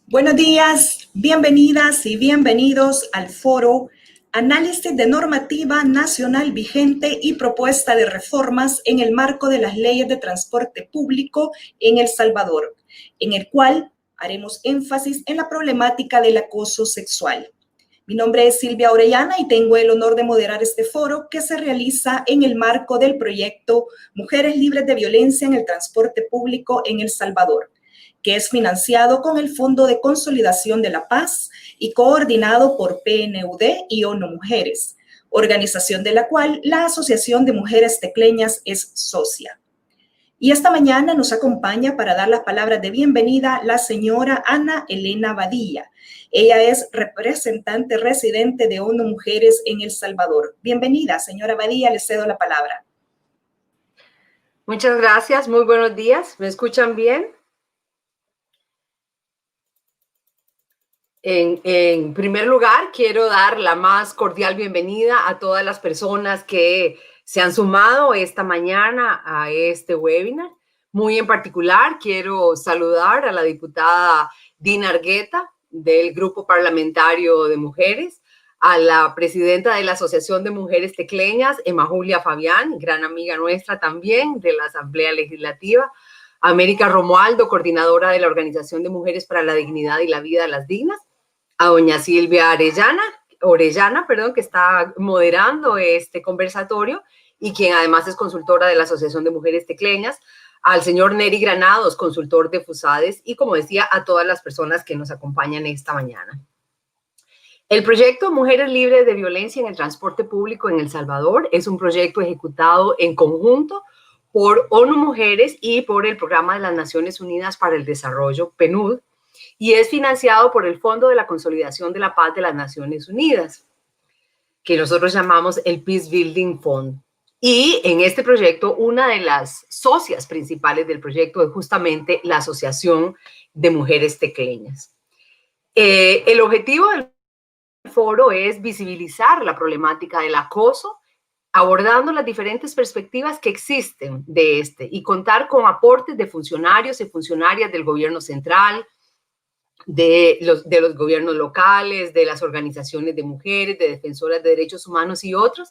Buenos días, bienvenidas y bienvenidos al foro Análisis de Normativa Nacional Vigente y Propuesta de Reformas en el marco de las leyes de transporte público en El Salvador, en el cual haremos énfasis en la problemática del acoso sexual. Mi nombre es Silvia Orellana y tengo el honor de moderar este foro que se realiza en el marco del proyecto Mujeres Libres de Violencia en el Transporte Público en El Salvador, que es financiado con el Fondo de Consolidación de la Paz y coordinado por PNUD y ONU Mujeres, organización de la cual la Asociación de Mujeres Tecleñas es socia. Y esta mañana nos acompaña para dar las palabras de bienvenida la señora Ana Elena Badilla. Ella es representante residente de ONU Mujeres en El Salvador. Bienvenida, señora Badilla, le cedo la palabra. Muchas gracias, muy buenos días. ¿Me escuchan bien? En primer lugar, quiero dar la más cordial bienvenida a todas las personas que se han sumado esta mañana a este webinar. Muy en particular, quiero saludar a la diputada Dina Argueta del Grupo Parlamentario de Mujeres, a la presidenta de la Asociación de Mujeres Tecleñas, Emma Julia Fabián, gran amiga nuestra también de la Asamblea Legislativa, a América Romualdo, coordinadora de la Organización de Mujeres para la Dignidad y la Vida de las Dignas, a doña Silvia Orellana, que está moderando este conversatorio y quien además es consultora de la Asociación de Mujeres Tecleñas, al señor Neri Granados, consultor de FUSADES, y como decía, a todas las personas que nos acompañan esta mañana. El proyecto Mujeres Libres de Violencia en el Transporte Público en El Salvador es un proyecto ejecutado en conjunto por ONU Mujeres y por el Programa de las Naciones Unidas para el Desarrollo, PNUD, y es financiado por el Fondo de la Consolidación de la Paz de las Naciones Unidas, que nosotros llamamos el Peace Building Fund. Y en este proyecto, una de las socias principales del proyecto es justamente la Asociación de Mujeres Tecleñas. El objetivo del foro es visibilizar la problemática del acoso, abordando las diferentes perspectivas que existen de este y contar con aportes de funcionarios y funcionarias del gobierno central, de los gobiernos locales, de las organizaciones de mujeres, de defensoras de derechos humanos y otros,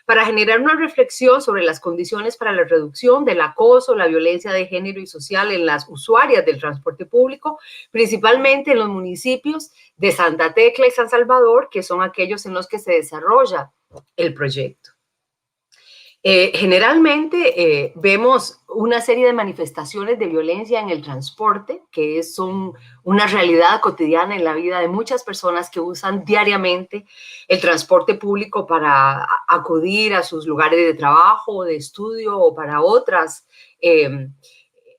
para generar una reflexión sobre las condiciones para la reducción del acoso, la violencia de género y social en las usuarias del transporte público, principalmente en los municipios de Santa Tecla y San Salvador, que son aquellos en los que se desarrolla el proyecto. Generalmente vemos una serie de manifestaciones de violencia en el transporte, que son una realidad cotidiana en la vida de muchas personas que usan diariamente el transporte público para acudir a sus lugares de trabajo, de estudio o para otras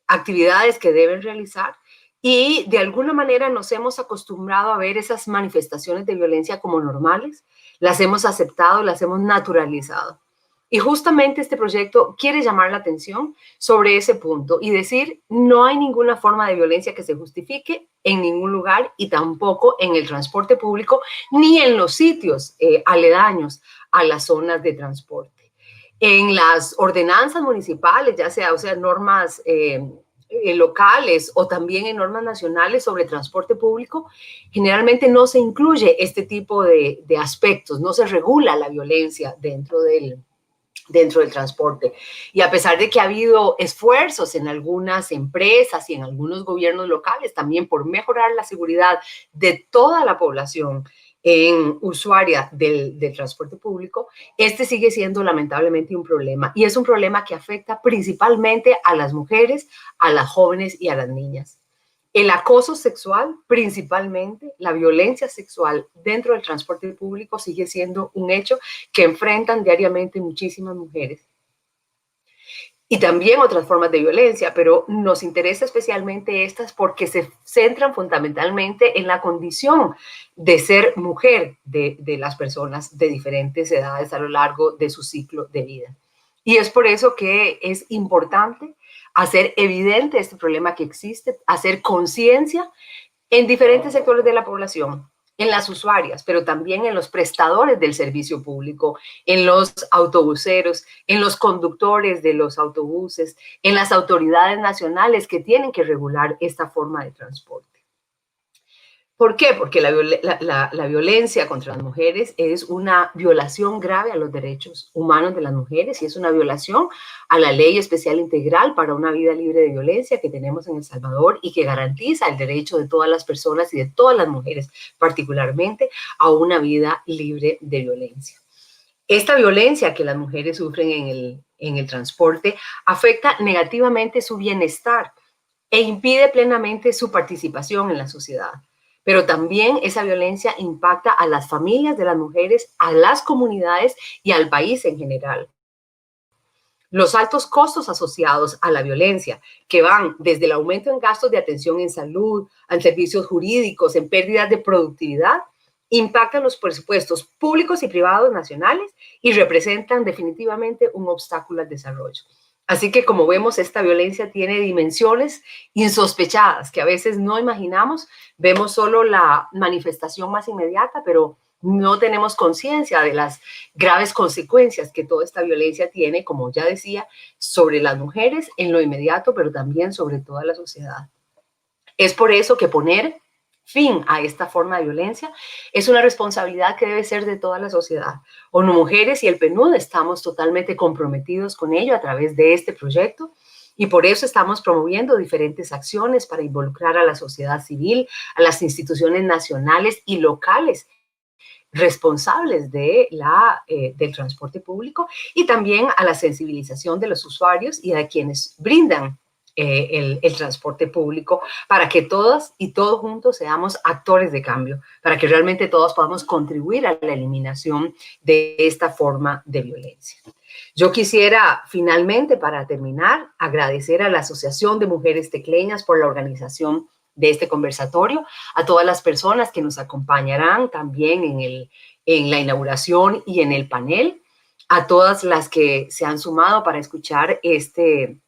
actividades que deben realizar. Y de alguna manera nos hemos acostumbrado a ver esas manifestaciones de violencia como normales, las hemos aceptado, las hemos naturalizado. Y justamente este proyecto quiere llamar la atención sobre ese punto y decir, no hay ninguna forma de violencia que se justifique en ningún lugar y tampoco en el transporte público ni en los sitios aledaños a las zonas de transporte. En las ordenanzas municipales, ya sea, normas locales o también en normas nacionales sobre transporte público, generalmente no se incluye este tipo de aspectos, no se regula la violencia dentro del transporte. Y a pesar de que ha habido esfuerzos en algunas empresas y en algunos gobiernos locales también por mejorar la seguridad de toda la población en usuaria del transporte público, este sigue siendo lamentablemente un problema. Y es un problema que afecta principalmente a las mujeres, a las jóvenes y a las niñas. El acoso sexual, principalmente la violencia sexual dentro del transporte público, sigue siendo un hecho que enfrentan diariamente muchísimas mujeres. Y también otras formas de violencia, pero nos interesa especialmente estas porque se centran fundamentalmente en la condición de ser mujer de las personas de diferentes edades a lo largo de su ciclo de vida. Y es por eso que es importante hacer evidente este problema que existe, hacer conciencia en diferentes sectores de la población, en las usuarias, pero también en los prestadores del servicio público, en los autobuseros, en los conductores de los autobuses, en las autoridades nacionales que tienen que regular esta forma de transporte. ¿Por qué? Porque la violencia contra las mujeres es una violación grave a los derechos humanos de las mujeres y es una violación a la Ley Especial Integral para una vida libre de violencia que tenemos en El Salvador y que garantiza el derecho de todas las personas y de todas las mujeres, particularmente, a una vida libre de violencia. Esta violencia que las mujeres sufren en el transporte afecta negativamente su bienestar e impide plenamente su participación en la sociedad. Pero también esa violencia impacta a las familias de las mujeres, a las comunidades y al país en general. Los altos costos asociados a la violencia, que van desde el aumento en gastos de atención en salud, en servicios jurídicos, en pérdidas de productividad, impactan los presupuestos públicos y privados nacionales y representan definitivamente un obstáculo al desarrollo. Así que, como vemos, esta violencia tiene dimensiones insospechadas que a veces no imaginamos. Vemos solo la manifestación más inmediata, pero no tenemos conciencia de las graves consecuencias que toda esta violencia tiene, como ya decía, sobre las mujeres en lo inmediato, pero también sobre toda la sociedad. Es por eso que poner fin a esta forma de violencia es una responsabilidad que debe ser de toda la sociedad. ONU Mujeres y el PNUD estamos totalmente comprometidos con ello a través de este proyecto y por eso estamos promoviendo diferentes acciones para involucrar a la sociedad civil, a las instituciones nacionales y locales responsables del transporte público y también a la sensibilización de los usuarios y a quienes brindan el transporte público para que todas y todos juntos seamos actores de cambio, para que realmente todos podamos contribuir a la eliminación de esta forma de violencia. Yo quisiera finalmente, para terminar, agradecer a la Asociación de Mujeres Tecleñas por la organización de este conversatorio, a todas las personas que nos acompañarán también en la inauguración y en el panel, a todas las que se han sumado para escuchar este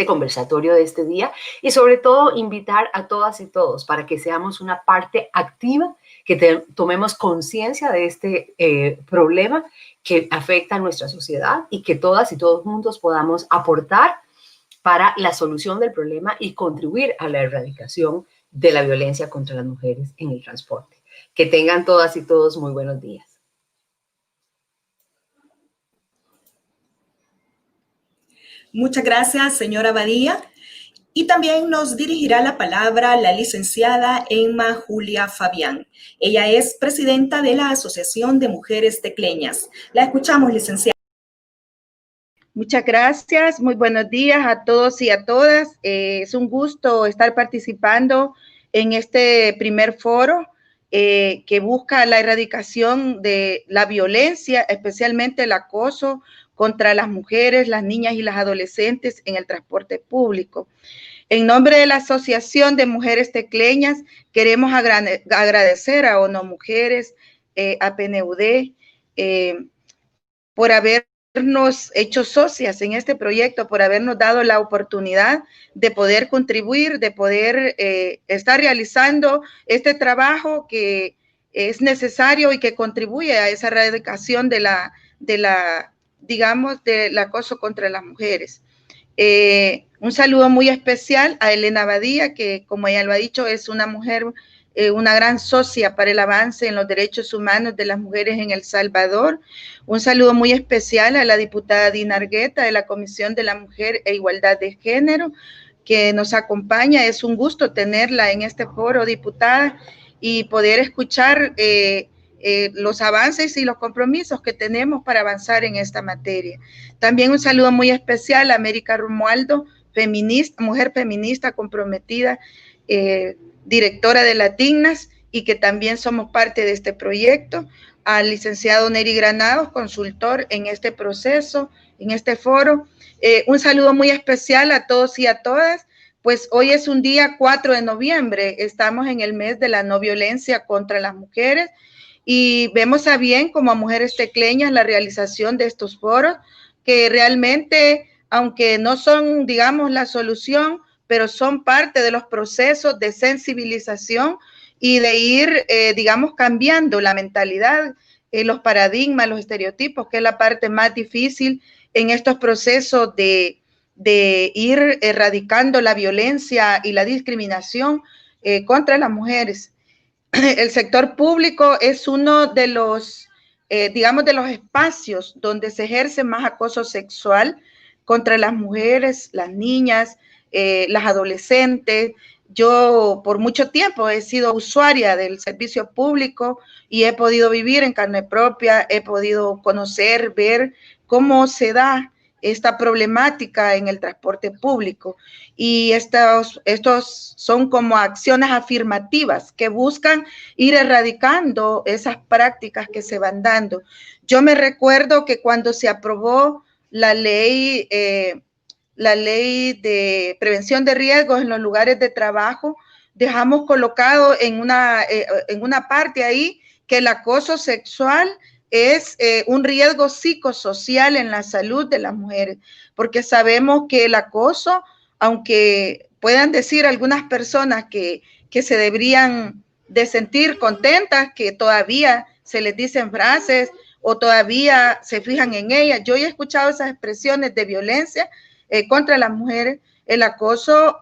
conversatorio de este día y sobre todo invitar a todas y todos para que seamos una parte activa, que tomemos conciencia de este problema que afecta a nuestra sociedad y que todas y todos juntos podamos aportar para la solución del problema y contribuir a la erradicación de la violencia contra las mujeres en el transporte. Que tengan todas y todos muy buenos días. Muchas gracias, señora Badía. Y también nos dirigirá la palabra la licenciada Emma Julia Fabián. Ella es presidenta de la Asociación de Mujeres Tecleñas. La escuchamos, licenciada. Muchas gracias, muy buenos días a todos y a todas. Es un gusto estar participando en este primer foro que busca la erradicación de la violencia, especialmente el acoso contra las mujeres, las niñas y las adolescentes en el transporte público. En nombre de la Asociación de Mujeres Tecleñas, queremos agradecer a ONU Mujeres, a PNUD, por habernos hecho socias en este proyecto, por habernos dado la oportunidad de poder contribuir, de poder estar realizando este trabajo que es necesario y que contribuye a esa erradicación digamos, del acoso contra las mujeres. Un saludo muy especial a Elena Badía, que como ella lo ha dicho, es una mujer, una gran socia para el avance en los derechos humanos de las mujeres en El Salvador. Un saludo muy especial a la diputada Dina Argueta de la Comisión de la Mujer e Igualdad de Género, que nos acompaña. Es un gusto tenerla en este foro, diputada, y poder escuchar los avances y los compromisos que tenemos para avanzar en esta materia. También un saludo muy especial a América Romualdo, mujer feminista comprometida, directora de Latinas, y que también somos parte de este proyecto, al licenciado Neri Granados, consultor en este proceso, en este foro. Un saludo muy especial a todos y a todas, pues hoy es un día 4 de noviembre, estamos en el mes de la no violencia contra las mujeres, y vemos a bien como a Mujeres Tecleñas la realización de estos foros, que realmente, aunque no son, digamos, la solución, pero son parte de los procesos de sensibilización y de ir, digamos, cambiando la mentalidad, los paradigmas, los estereotipos, que es la parte más difícil en estos procesos de ir erradicando la violencia y la discriminación contra las mujeres. el sector público es uno de los, digamos, de los espacios donde se ejerce más acoso sexual contra las mujeres, las niñas, las adolescentes. Yo por mucho tiempo he sido usuaria del servicio público y he podido vivir en carne propia, he podido conocer, ver cómo se da esta problemática en el transporte público. Y estos son como acciones afirmativas que buscan ir erradicando esas prácticas que se van dando. Yo me recuerdo que cuando se aprobó la ley de prevención de riesgos en los lugares de trabajo, dejamos colocado en una parte ahí que el acoso sexual es un riesgo psicosocial en la salud de las mujeres, porque sabemos que el acoso, aunque puedan decir algunas personas que se deberían de sentir contentas, que todavía se les dicen frases o todavía se fijan en ellas. Yo he escuchado esas expresiones de violencia contra las mujeres. El acoso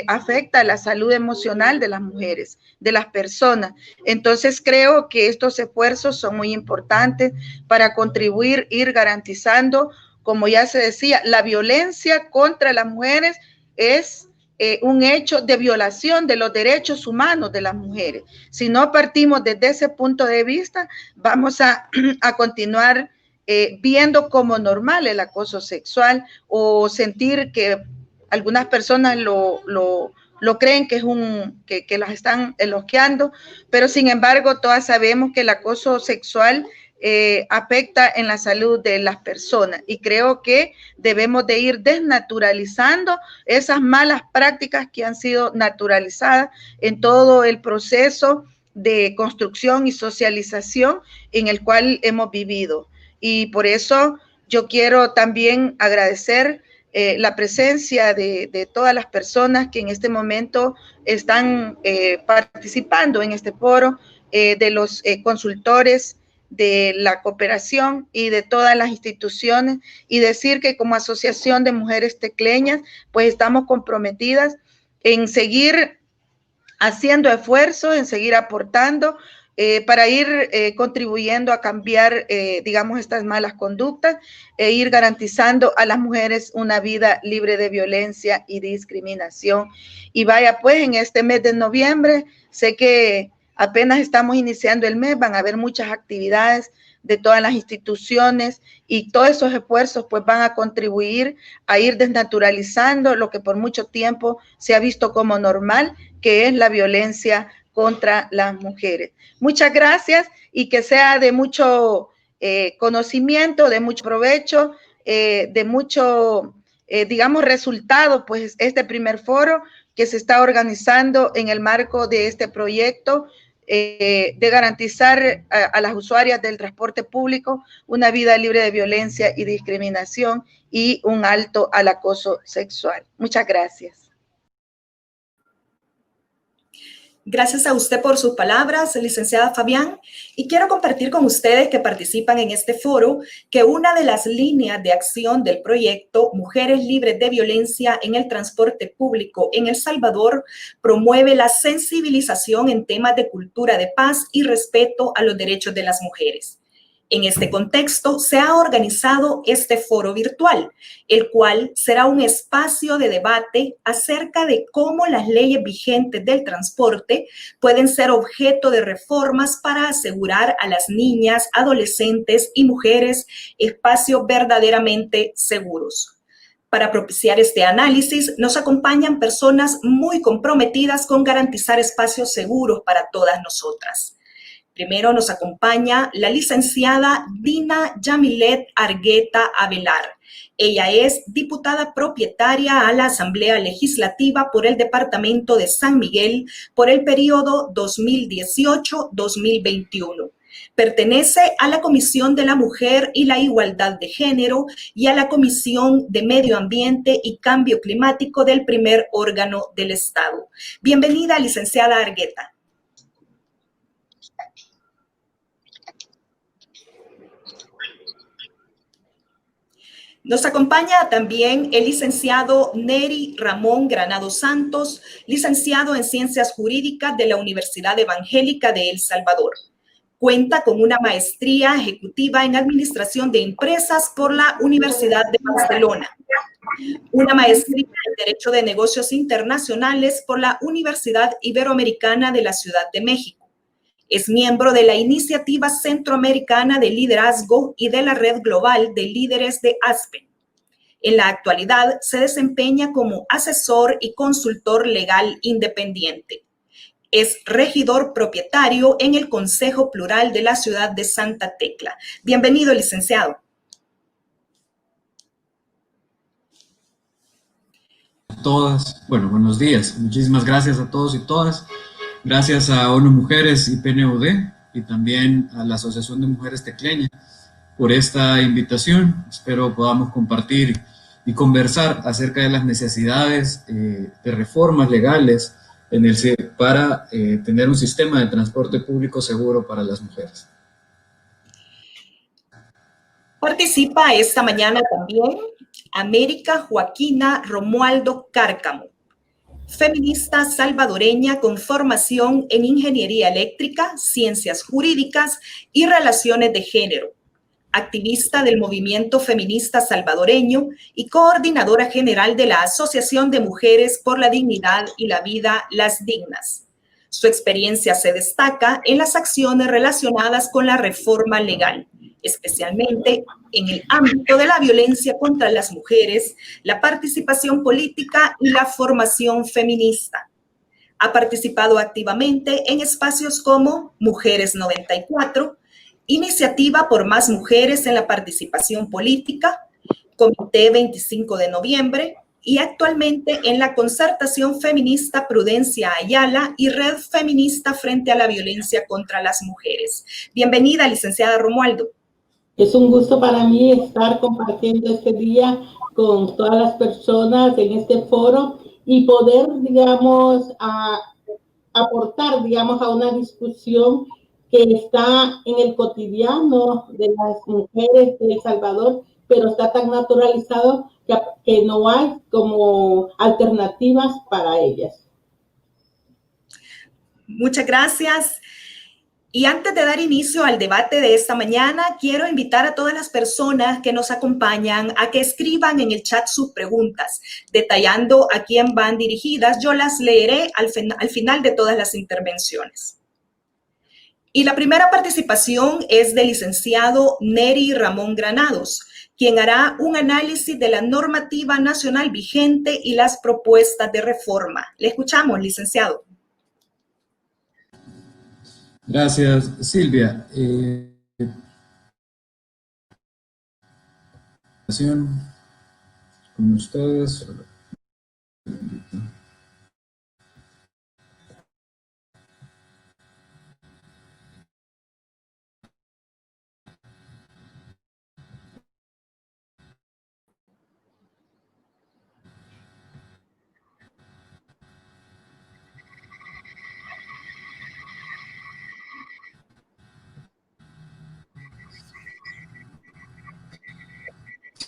afecta la salud emocional de las mujeres, de las personas. Entonces creo que estos esfuerzos son muy importantes para contribuir, ir garantizando, como ya se decía, la violencia contra las mujeres es un hecho de violación de los derechos humanos de las mujeres. Si no partimos desde ese punto de vista, vamos a continuar viendo como normal el acoso sexual o sentir que algunas personas lo creen que es que las están elogiando, pero sin embargo todas sabemos que el acoso sexual afecta en la salud de las personas y creo que debemos de ir desnaturalizando esas malas prácticas que han sido naturalizadas en todo el proceso de construcción y socialización en el cual hemos vivido. Y por eso yo quiero también agradecer la presencia de todas las personas que en este momento están participando en este foro, de los consultores, de la cooperación y de todas las instituciones, y decir que como Asociación de Mujeres Tecleñas, pues estamos comprometidas en seguir haciendo esfuerzos, en seguir aportando para ir contribuyendo a cambiar, digamos, estas malas conductas e ir garantizando a las mujeres una vida libre de violencia y discriminación. Y vaya, pues en este mes de noviembre, sé que apenas estamos iniciando el mes, van a haber muchas actividades de todas las instituciones y todos esos esfuerzos pues van a contribuir a ir desnaturalizando lo que por mucho tiempo se ha visto como normal, que es la violencia contra las mujeres. Muchas gracias y que sea de mucho conocimiento, de mucho provecho, de mucho, digamos, resultado, pues este primer foro que se está organizando en el marco de este proyecto de garantizar a las usuarias del transporte público una vida libre de violencia y discriminación y un alto al acoso sexual. Muchas gracias. Gracias a usted por sus palabras, licenciada Fabián, y quiero compartir con ustedes que participan en este foro que una de las líneas de acción del proyecto Mujeres Libres de Violencia en el Transporte Público en El Salvador promueve la sensibilización en temas de cultura de paz y respeto a los derechos de las mujeres. En este contexto, se ha organizado este foro virtual, el cual será un espacio de debate acerca de cómo las leyes vigentes del transporte pueden ser objeto de reformas para asegurar a las niñas, adolescentes y mujeres espacios verdaderamente seguros. Para propiciar este análisis, nos acompañan personas muy comprometidas con garantizar espacios seguros para todas nosotras. Primero nos acompaña la licenciada Dina Yamilet Argueta Avelar. Ella es diputada propietaria a la Asamblea Legislativa por el Departamento de San Miguel por el periodo 2018-2021. Pertenece a la Comisión de la Mujer y la Igualdad de Género y a la Comisión de Medio Ambiente y Cambio Climático del primer órgano del Estado. Bienvenida, licenciada Argueta. Nos acompaña también el licenciado Neri Ramón Granados Santos, licenciado en Ciencias Jurídicas de la Universidad Evangélica de El Salvador. Cuenta con una maestría ejecutiva en Administración de Empresas por la Universidad de Barcelona, una maestría en Derecho de Negocios Internacionales por la Universidad Iberoamericana de la Ciudad de México. Es miembro de la Iniciativa Centroamericana de Liderazgo y de la Red Global de Líderes de Aspen. En la actualidad se desempeña como asesor y consultor legal independiente. Es regidor propietario en el Consejo Plural de la ciudad de Santa Tecla. Bienvenido, licenciado. Todas, bueno, buenos días. Muchísimas gracias a todos y todas. Gracias a ONU Mujeres y PNUD y también a la Asociación de Mujeres Tecleña por esta invitación. Espero podamos compartir y conversar acerca de las necesidades de reformas legales para tener un sistema de transporte público seguro para las mujeres. Participa esta mañana también América Joaquina Romualdo Cárcamo, feminista salvadoreña con formación en ingeniería eléctrica, ciencias jurídicas y relaciones de género, activista del movimiento feminista salvadoreño y coordinadora general de la Asociación de Mujeres por la Dignidad y la Vida, Las Dignas. Su experiencia se destaca en las acciones relacionadas con la reforma legal, especialmente en el ámbito de la violencia contra las mujeres, la participación política y la formación feminista. Ha participado activamente en espacios como Mujeres 94, Iniciativa por Más Mujeres en la Participación Política, Comité 25 de Noviembre y actualmente en la Concertación Feminista Prudencia Ayala y Red Feminista Frente a la Violencia contra las Mujeres. Bienvenida, licenciada Romualdo. Es un gusto para mí estar compartiendo este día con todas las personas en este foro y poder, digamos, aportar, digamos, a una discusión que está en el cotidiano de las mujeres de El Salvador, pero está tan naturalizado que no hay como alternativas para ellas. Muchas gracias. Y antes de dar inicio al debate de esta mañana, quiero invitar a todas las personas que nos acompañan a que escriban en el chat sus preguntas, detallando a quién van dirigidas. Yo las leeré al final de todas las intervenciones. Y la primera participación es del licenciado Neri Ramón Granados, quien hará un análisis de la normativa nacional vigente y las propuestas de reforma. Le escuchamos, licenciado. Gracias, Silvia. Con ustedes.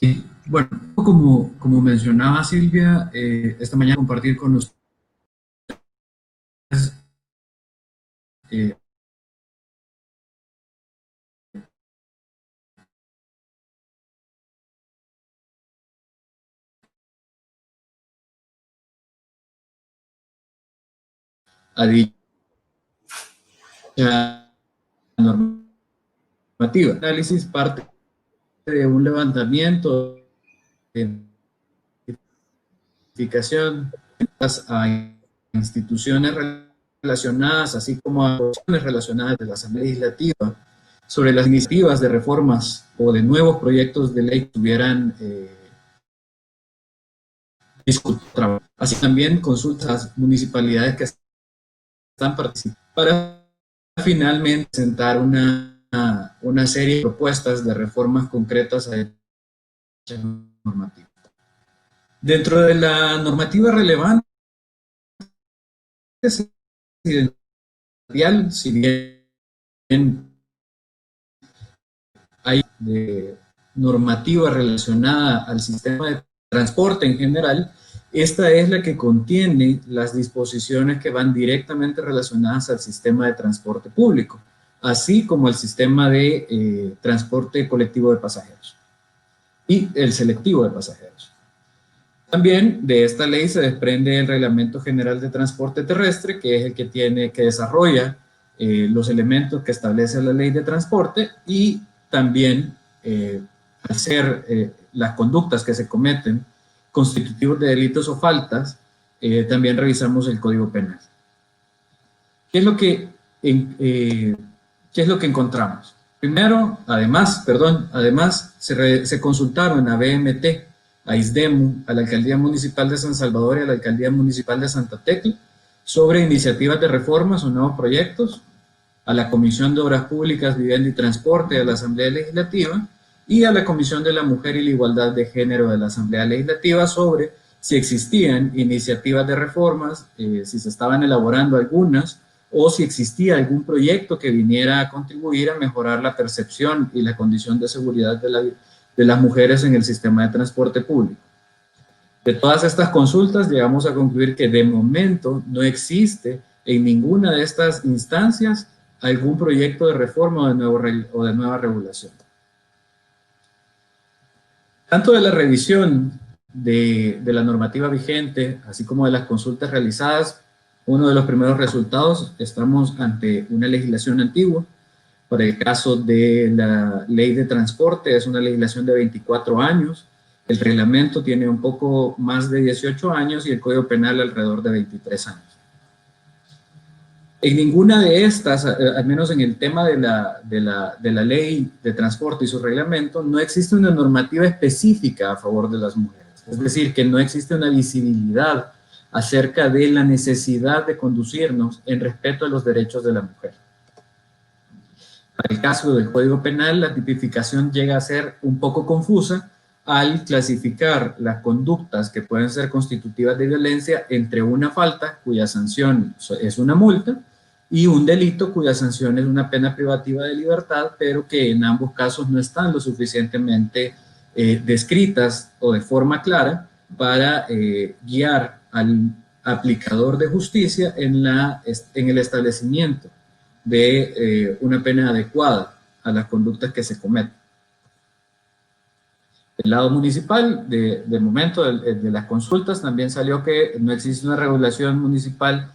Sí, bueno, como mencionaba Silvia, esta mañana compartir con ustedes a dicha normativa. El análisis parte de un levantamiento de identificación a instituciones relacionadas, así como a cuestiones relacionadas de la Asamblea Legislativa, sobre las iniciativas de reformas o de nuevos proyectos de ley que tuvieran discutir. Así también consultas a municipalidades que están participando para finalmente presentar una serie de propuestas de reformas concretas a esta normativa. Dentro de la normativa relevante, si bien hay de normativa relacionada al sistema de transporte en general, esta es la que contiene las disposiciones que van directamente relacionadas al sistema de transporte público, así como el sistema de transporte colectivo de pasajeros y el selectivo de pasajeros. También de esta ley se desprende el Reglamento General de Transporte Terrestre, que es el que desarrolla los elementos que establece la ley de transporte, y también al ser las conductas que se cometen constitutivos de delitos o faltas, también revisamos el Código Penal. ¿Qué es lo que encontramos? Primero, además, se consultaron a BMT, a ISDEMU, a la Alcaldía Municipal de San Salvador y a la Alcaldía Municipal de Santa Tecla sobre iniciativas de reformas o nuevos proyectos, a la Comisión de Obras Públicas, Vivienda y Transporte de la Asamblea Legislativa y a la Comisión de la Mujer y la Igualdad de Género de la Asamblea Legislativa sobre si existían iniciativas de reformas, si se estaban elaborando algunas, o si existía algún proyecto que viniera a contribuir a mejorar la percepción y la condición de seguridad de las mujeres en el sistema de transporte público. De todas estas consultas llegamos a concluir que de momento no existe en ninguna de estas instancias algún proyecto de reforma o de nueva regulación. Tanto de la revisión de la normativa vigente, así como de las consultas realizadas, uno de los primeros resultados, estamos ante una legislación antigua. Para el caso de la ley de transporte, es una legislación de 24 años, el reglamento tiene un poco más de 18 años y el Código Penal alrededor de 23 años. En ninguna de estas, al menos en el tema de la ley de transporte y su reglamento, no existe una normativa específica a favor de las mujeres. Es decir, que no existe una visibilidad acerca de la necesidad de conducirnos en respeto a los derechos de la mujer. Para el caso del Código Penal, la tipificación llega a ser un poco confusa al clasificar las conductas que pueden ser constitutivas de violencia entre una falta, cuya sanción es una multa, y un delito cuya sanción es una pena privativa de libertad, pero que en ambos casos no están lo suficientemente descritas o de forma clara para guiar al aplicador de justicia en el establecimiento de una pena adecuada a las conductas que se cometen. Del lado municipal, de momento de las consultas, también salió que no existe una regulación municipal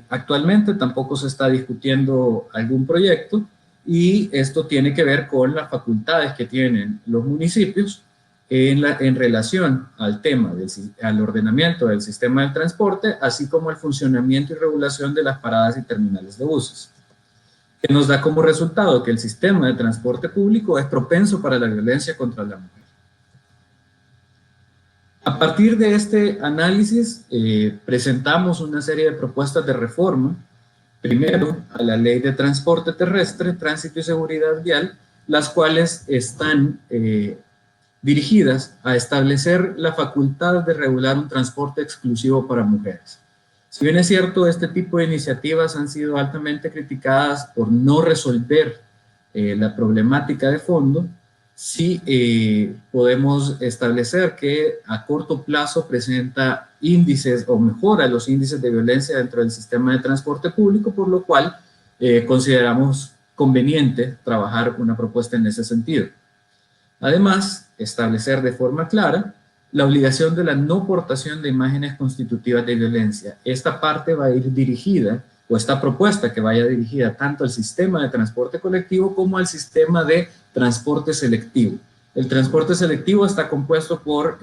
actualmente, tampoco se está discutiendo algún proyecto, y esto tiene que ver con las facultades que tienen los municipios en relación al tema, al ordenamiento del sistema de transporte, así como el funcionamiento y regulación de las paradas y terminales de buses, que nos da como resultado que el sistema de transporte público es propenso para la violencia contra la mujer. A partir de este análisis, presentamos una serie de propuestas de reforma, primero a la Ley de Transporte Terrestre, Tránsito y Seguridad Vial, las cuales están dirigidas a establecer la facultad de regular un transporte exclusivo para mujeres. Si bien es cierto, este tipo de iniciativas han sido altamente criticadas por no resolver la problemática de fondo, sí podemos establecer que a corto plazo presenta índices o mejora los índices de violencia dentro del sistema de transporte público, por lo cual consideramos conveniente trabajar una propuesta en ese sentido. Además, establecer de forma clara la obligación de la no portación de imágenes constitutivas de violencia. Esta parte va a ir dirigida, o esta propuesta que vaya dirigida tanto al sistema de transporte colectivo como al sistema de transporte selectivo. El transporte selectivo está compuesto por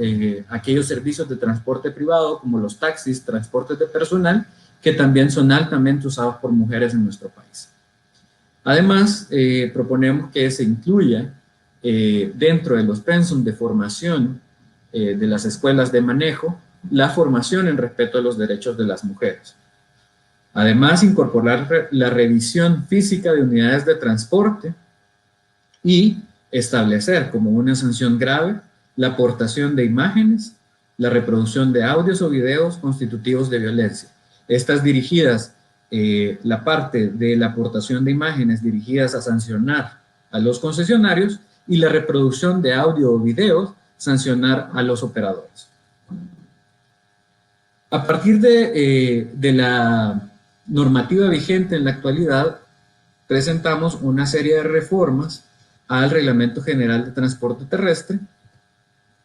aquellos servicios de transporte privado como los taxis, transportes de personal, que también son altamente usados por mujeres en nuestro país. Además, proponemos que se incluya dentro de los pensum de formación de las escuelas de manejo, la formación en respeto a los derechos de las mujeres. Además, incorporar la revisión física de unidades de transporte y establecer como una sanción grave la aportación de imágenes, la reproducción de audios o videos constitutivos de violencia. Estas dirigidas, la parte de la aportación de imágenes dirigidas a sancionar a los concesionarios, y la reproducción de audio o videos, sancionar a los operadores. A partir de la normativa vigente en la actualidad, presentamos una serie de reformas al Reglamento General de Transporte Terrestre,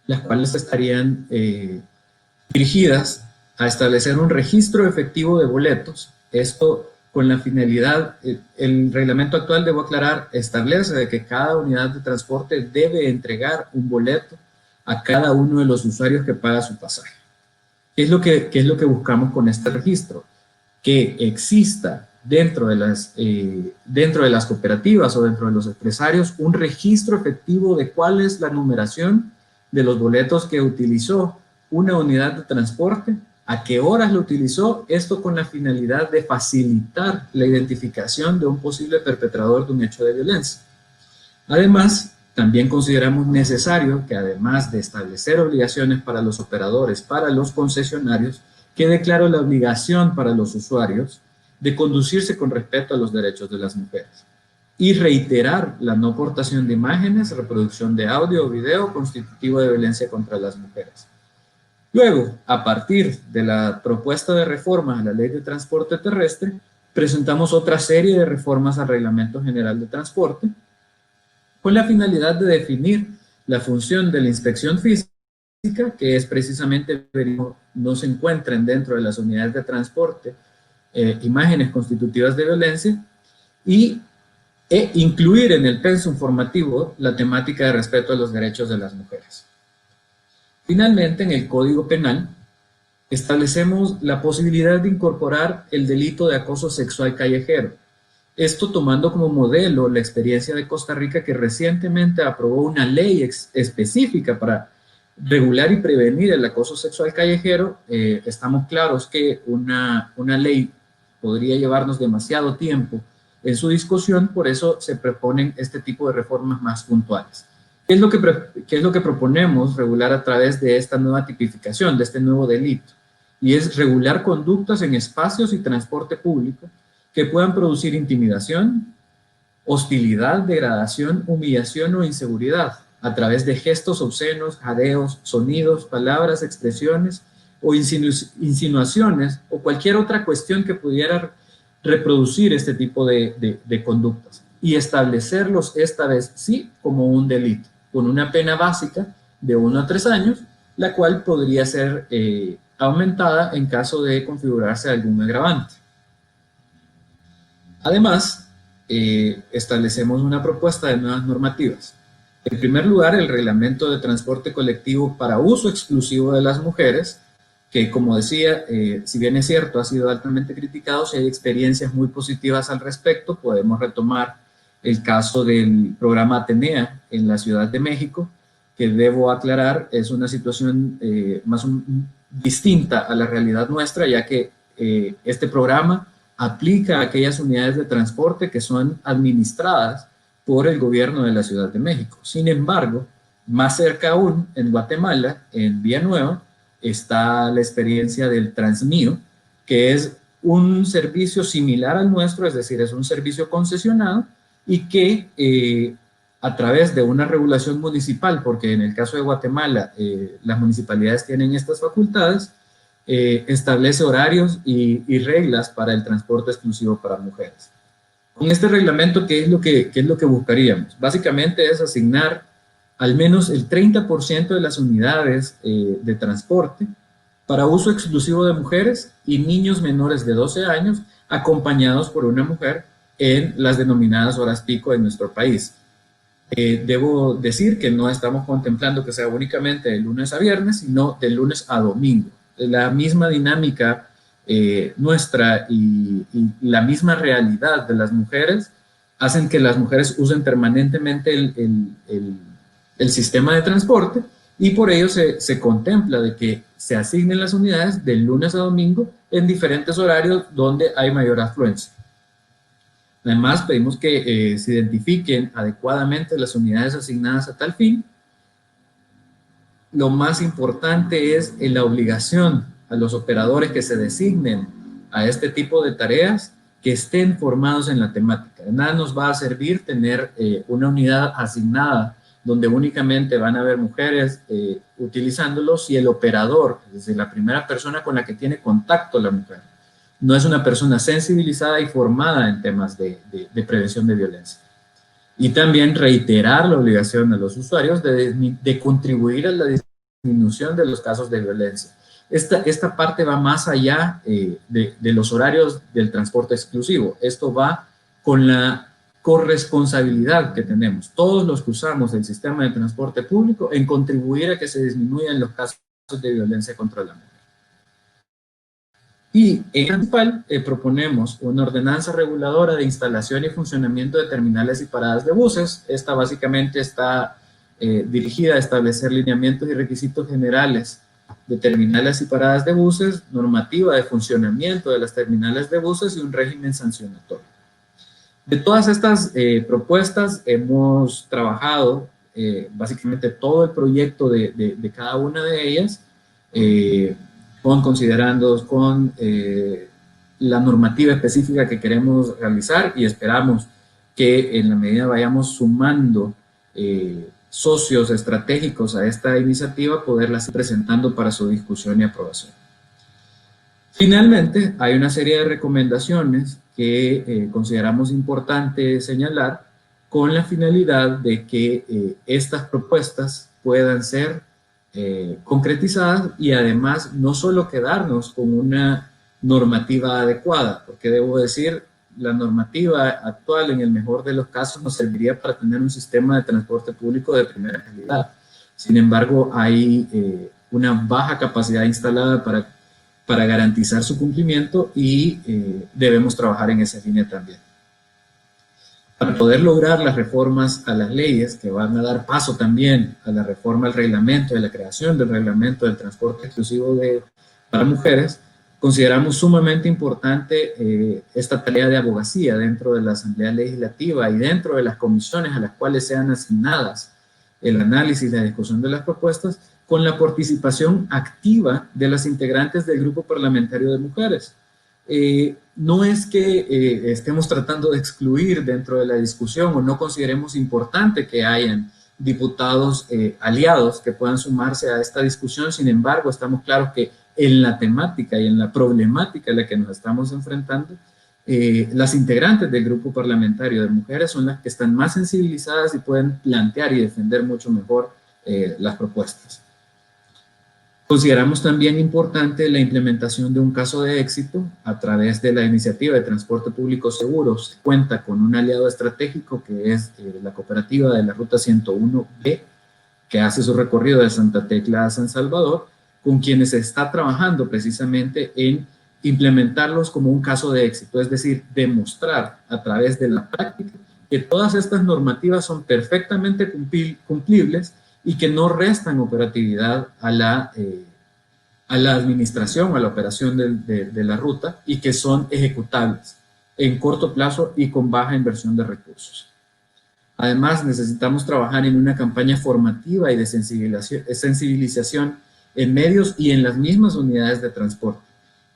las cuales estarían dirigidas a establecer un registro efectivo de boletos. Esto con la finalidad, el reglamento actual, debo aclarar, establece de que cada unidad de transporte debe entregar un boleto a cada uno de los usuarios que paga su pasaje. ¿Qué es lo que buscamos con este registro? Que exista dentro de las cooperativas o dentro de los empresarios un registro efectivo de cuál es la numeración de los boletos que utilizó una unidad de transporte, a qué horas lo utilizó, esto con la finalidad de facilitar la identificación de un posible perpetrador de un hecho de violencia. Además, también consideramos necesario que, además de establecer obligaciones para los operadores, para los concesionarios, quede claro la obligación para los usuarios de conducirse con respeto a los derechos de las mujeres y reiterar la no aportación de imágenes, reproducción de audio o video constitutivo de violencia contra las mujeres. Luego, a partir de la propuesta de reforma a la Ley de Transporte Terrestre, presentamos otra serie de reformas al Reglamento General de Transporte con la finalidad de definir la función de la inspección física, que es precisamente no se encuentren dentro de las unidades de transporte imágenes constitutivas de violencia, e incluir en el pensum formativo la temática de respeto a los derechos de las mujeres. Finalmente, en el Código Penal, establecemos la posibilidad de incorporar el delito de acoso sexual callejero. Esto tomando como modelo la experiencia de Costa Rica, que recientemente aprobó una ley específica para regular y prevenir el acoso sexual callejero. Estamos claros que una ley podría llevarnos demasiado tiempo en su discusión, por eso se proponen este tipo de reformas más puntuales. ¿Qué es lo que proponemos regular a través de esta nueva tipificación, de este nuevo delito? Y es regular conductas en espacios y transporte público que puedan producir intimidación, hostilidad, degradación, humillación o inseguridad a través de gestos obscenos, jadeos, sonidos, palabras, expresiones o insinuaciones o cualquier otra cuestión que pudiera reproducir este tipo de conductas, y establecerlos esta vez sí como un delito, con una pena básica de 1 a 3 años, la cual podría ser aumentada en caso de configurarse algún agravante. Además, establecemos una propuesta de nuevas normativas. En primer lugar, el Reglamento de Transporte Colectivo para uso exclusivo de las mujeres, que, como decía, si bien es cierto, ha sido altamente criticado, si hay experiencias muy positivas al respecto. Podemos retomar el caso del programa Atenea en la Ciudad de México, que debo aclarar es una situación distinta a la realidad nuestra, ya que este programa aplica a aquellas unidades de transporte que son administradas por el gobierno de la Ciudad de México. Sin embargo, más cerca aún, en Guatemala, en Villanueva, está la experiencia del Transmío, que es un servicio similar al nuestro, es decir, es un servicio concesionado y que a través de una regulación municipal, porque en el caso de Guatemala las municipalidades tienen estas facultades, establece horarios y reglas para el transporte exclusivo para mujeres. Con este reglamento, ¿qué es lo que buscaríamos? Básicamente es asignar al menos el 30% de las unidades de transporte para uso exclusivo de mujeres y niños menores de 12 años acompañados por una mujer en las denominadas horas pico en nuestro país. Debo decir que no estamos contemplando que sea únicamente de lunes a viernes, sino de lunes a domingo. La misma dinámica nuestra y la misma realidad de las mujeres hacen que las mujeres usen permanentemente el sistema de transporte, y por ello se contempla de que se asignen las unidades de lunes a domingo en diferentes horarios donde hay mayor afluencia. Además, pedimos que se identifiquen adecuadamente las unidades asignadas a tal fin. Lo más importante es la obligación a los operadores que se designen a este tipo de tareas que estén formados en la temática. De nada nos va a servir tener una unidad asignada donde únicamente van a haber mujeres utilizándolos y el operador, es decir, la primera persona con la que tiene contacto la mujer, no es una persona sensibilizada y formada en temas de prevención de violencia. Y también reiterar la obligación de los usuarios de contribuir a la disminución de los casos de violencia. Esta parte va más allá de los horarios del transporte exclusivo. Esto va con la corresponsabilidad que tenemos, todos los que usamos el sistema de transporte público, en contribuir a que se disminuyan los casos de violencia contra la mujer. Y en principal proponemos una ordenanza reguladora de instalación y funcionamiento de terminales y paradas de buses. Esta básicamente está dirigida a establecer lineamientos y requisitos generales de terminales y paradas de buses, normativa de funcionamiento de las terminales de buses y un régimen sancionatorio. De todas estas propuestas hemos trabajado básicamente todo el proyecto de cada una de ellas, con considerandos con la normativa específica que queremos realizar, y esperamos que en la medida vayamos sumando socios estratégicos a esta iniciativa, poderlas ir presentando para su discusión y aprobación. Finalmente, hay una serie de recomendaciones que consideramos importante señalar con la finalidad de que estas propuestas puedan ser concretizadas y además no solo quedarnos con una normativa adecuada, porque debo decir, la normativa actual en el mejor de los casos nos serviría para tener un sistema de transporte público de primera calidad. Sin embargo, hay una baja capacidad instalada para garantizar su cumplimiento y debemos trabajar en esa línea también. Para poder lograr las reformas a las leyes que van a dar paso también a la reforma al reglamento, de la creación del reglamento del transporte exclusivo para mujeres, consideramos sumamente importante esta tarea de abogacía dentro de la Asamblea Legislativa y dentro de las comisiones a las cuales sean asignadas el análisis y la discusión de las propuestas, con la participación activa de las integrantes del Grupo Parlamentario de Mujeres. No es que estemos tratando de excluir dentro de la discusión o no consideremos importante que hayan diputados aliados que puedan sumarse a esta discusión. Sin embargo, estamos claros que en la temática y en la problemática a la que nos estamos enfrentando, las integrantes del Grupo Parlamentario de Mujeres son las que están más sensibilizadas y pueden plantear y defender mucho mejor las propuestas. Consideramos también importante la implementación de un caso de éxito a través de la iniciativa de transporte público seguro. Se cuenta con un aliado estratégico que es la cooperativa de la Ruta 101B, que hace su recorrido de Santa Tecla a San Salvador, con quienes se está trabajando precisamente en implementarlos como un caso de éxito, es decir, demostrar a través de la práctica que todas estas normativas son perfectamente cumplibles y que no restan operatividad a la administración, a la operación de la ruta, y que son ejecutables en corto plazo y con baja inversión de recursos. Además, necesitamos trabajar en una campaña formativa y de sensibilización en medios y en las mismas unidades de transporte.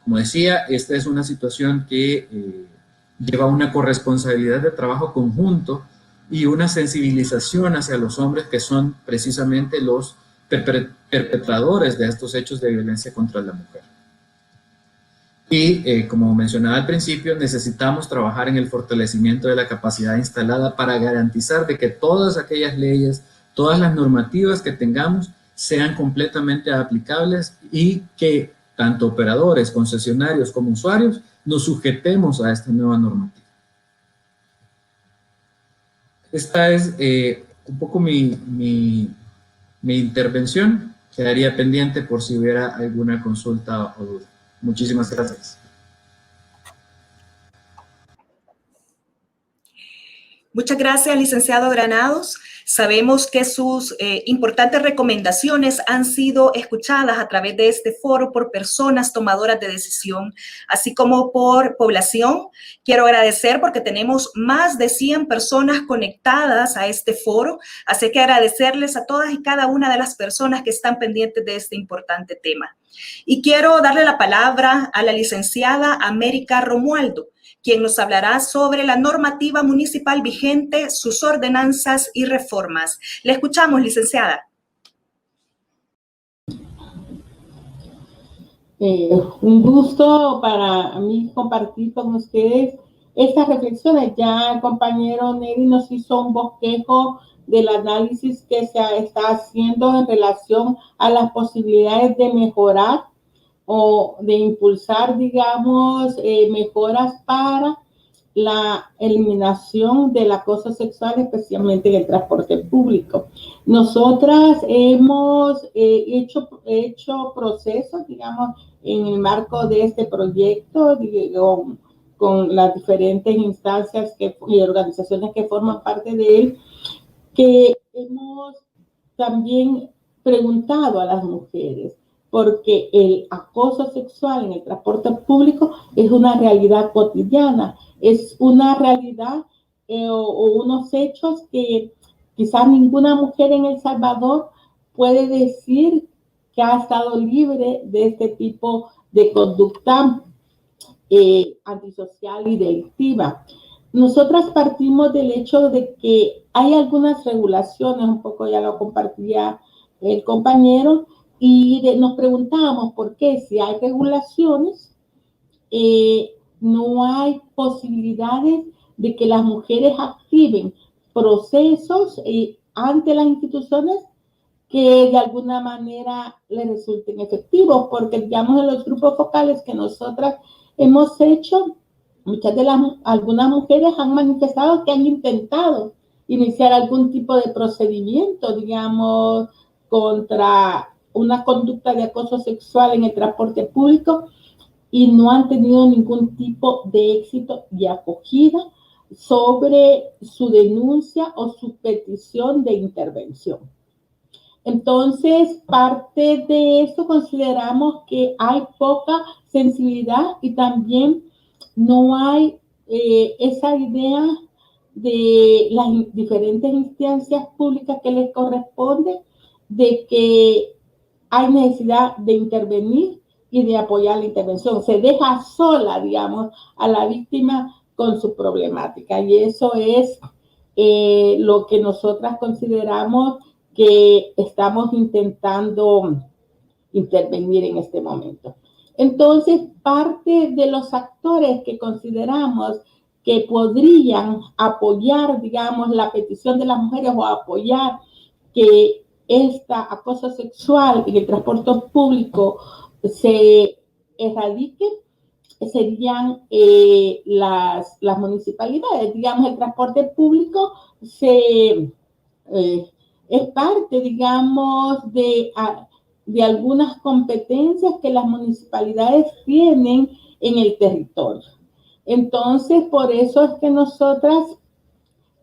Como decía, esta es una situación que lleva una corresponsabilidad de trabajo conjunto y una sensibilización hacia los hombres que son precisamente los perpetradores de estos hechos de violencia contra la mujer. Y como mencionaba al principio, necesitamos trabajar en el fortalecimiento de la capacidad instalada para garantizar de que todas aquellas leyes, todas las normativas que tengamos sean completamente aplicables y que tanto operadores, concesionarios como usuarios nos sujetemos a esta nueva normativa. Esta es un poco mi intervención. Quedaría pendiente por si hubiera alguna consulta o duda. Muchísimas gracias. Muchas gracias, licenciado Granados. Sabemos que sus importantes recomendaciones han sido escuchadas a través de este foro por personas tomadoras de decisión, así como por población. Quiero agradecer porque tenemos más de 100 personas conectadas a este foro, así que agradecerles a todas y cada una de las personas que están pendientes de este importante tema. Y quiero darle la palabra a la licenciada América Romualdo. quien nos hablará sobre la normativa municipal vigente, sus ordenanzas y reformas. Le escuchamos, licenciada. Un gusto para mí compartir con ustedes estas reflexiones. Ya el compañero Neri nos hizo un bosquejo del análisis que se está haciendo en relación a las posibilidades de mejorar o de impulsar, digamos, mejoras para la eliminación del acoso sexual, especialmente en el transporte público. Nosotras hemos hecho procesos, digamos, en el marco de este proyecto, con las diferentes instancias y organizaciones que forman parte de él, que hemos también preguntado a las mujeres, porque el acoso sexual en el transporte público es una realidad cotidiana, es una realidad o unos hechos que quizás ninguna mujer en El Salvador puede decir que ha estado libre de este tipo de conducta antisocial y delictiva. Nosotras partimos del hecho de que hay algunas regulaciones, un poco ya lo compartía el compañero, y nos preguntábamos por qué si hay regulaciones, no hay posibilidades de que las mujeres activen procesos ante las instituciones que de alguna manera les resulten efectivos, porque digamos en los grupos focales que nosotras hemos hecho, algunas mujeres han manifestado que han intentado iniciar algún tipo de procedimiento, digamos, contra una conducta de acoso sexual en el transporte público y no han tenido ningún tipo de éxito y acogida sobre su denuncia o su petición de intervención. Entonces, parte de esto consideramos que hay poca sensibilidad y también no hay esa idea de las diferentes instancias públicas que les corresponde de que hay necesidad de intervenir y de apoyar la intervención. Se deja sola, digamos, a la víctima con su problemática y eso es lo que nosotras consideramos que estamos intentando intervenir en este momento. Entonces, parte de los actores que consideramos que podrían apoyar, digamos, la petición de las mujeres o apoyar que este acoso sexual en el transporte público se erradique, serían las municipalidades. Digamos, el transporte público es parte, digamos, de algunas competencias que las municipalidades tienen en el territorio. Entonces, por eso es que nosotras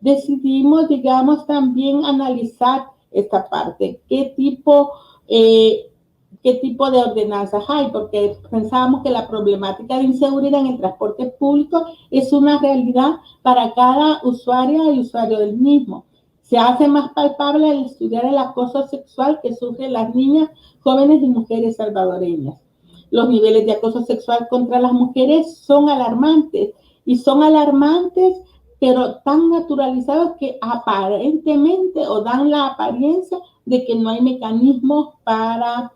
decidimos, digamos, también analizar esta parte. ¿Qué tipo de ordenanzas hay? Porque pensábamos que la problemática de inseguridad en el transporte público es una realidad para cada usuaria y usuario del mismo. Se hace más palpable al estudiar el acoso sexual que sufren las niñas, jóvenes y mujeres salvadoreñas. Los niveles de acoso sexual contra las mujeres son alarmantes y son alarmantes, pero tan naturalizados que aparentemente o dan la apariencia de que no hay mecanismos para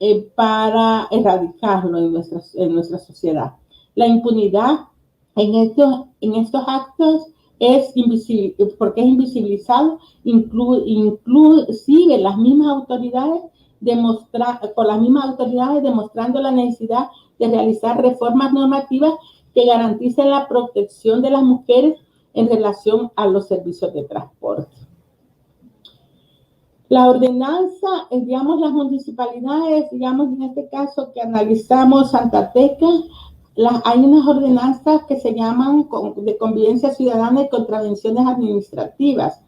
erradicarlo en nuestra sociedad. La impunidad en estos actos es invisible, porque es invisibilizado, inclusive las mismas autoridades demostrando la necesidad de realizar reformas normativas que garanticen la protección de las mujeres en relación a los servicios de transporte. La ordenanza, digamos, las municipalidades, digamos, en este caso que analizamos Santa Tecla, hay unas ordenanzas que se llaman de convivencia ciudadana y contravenciones administrativas,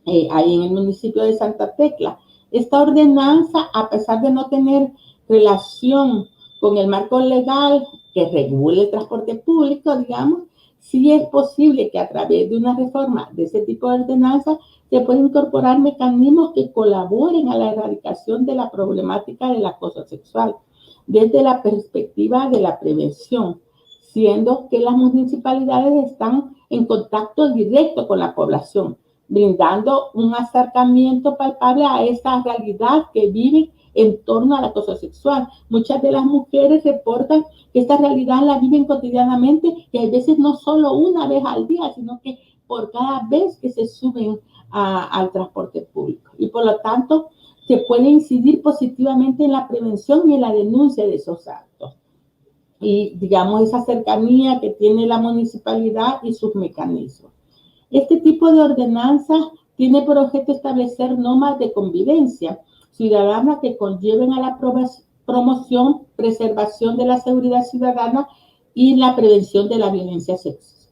ahí en el municipio de Santa Tecla. Esta ordenanza, a pesar de no tener relación con el marco legal que regule el transporte público, digamos, sí es posible que a través de una reforma de ese tipo de ordenanza se puedan incorporar mecanismos que colaboren a la erradicación de la problemática del acoso sexual desde la perspectiva de la prevención, siendo que las municipalidades están en contacto directo con la población, brindando un acercamiento palpable a esta realidad que viven en torno al acoso sexual. Muchas de las mujeres reportan que esta realidad la viven cotidianamente y a veces no solo una vez al día, sino que por cada vez que se suben al transporte público. Y por lo tanto, se puede incidir positivamente en la prevención y en la denuncia de esos actos. Y, digamos, esa cercanía que tiene la municipalidad y sus mecanismos. Este tipo de ordenanza tiene por objeto establecer normas de convivencia ciudadana que conlleven a la promoción, preservación de la seguridad ciudadana y la prevención de la violencia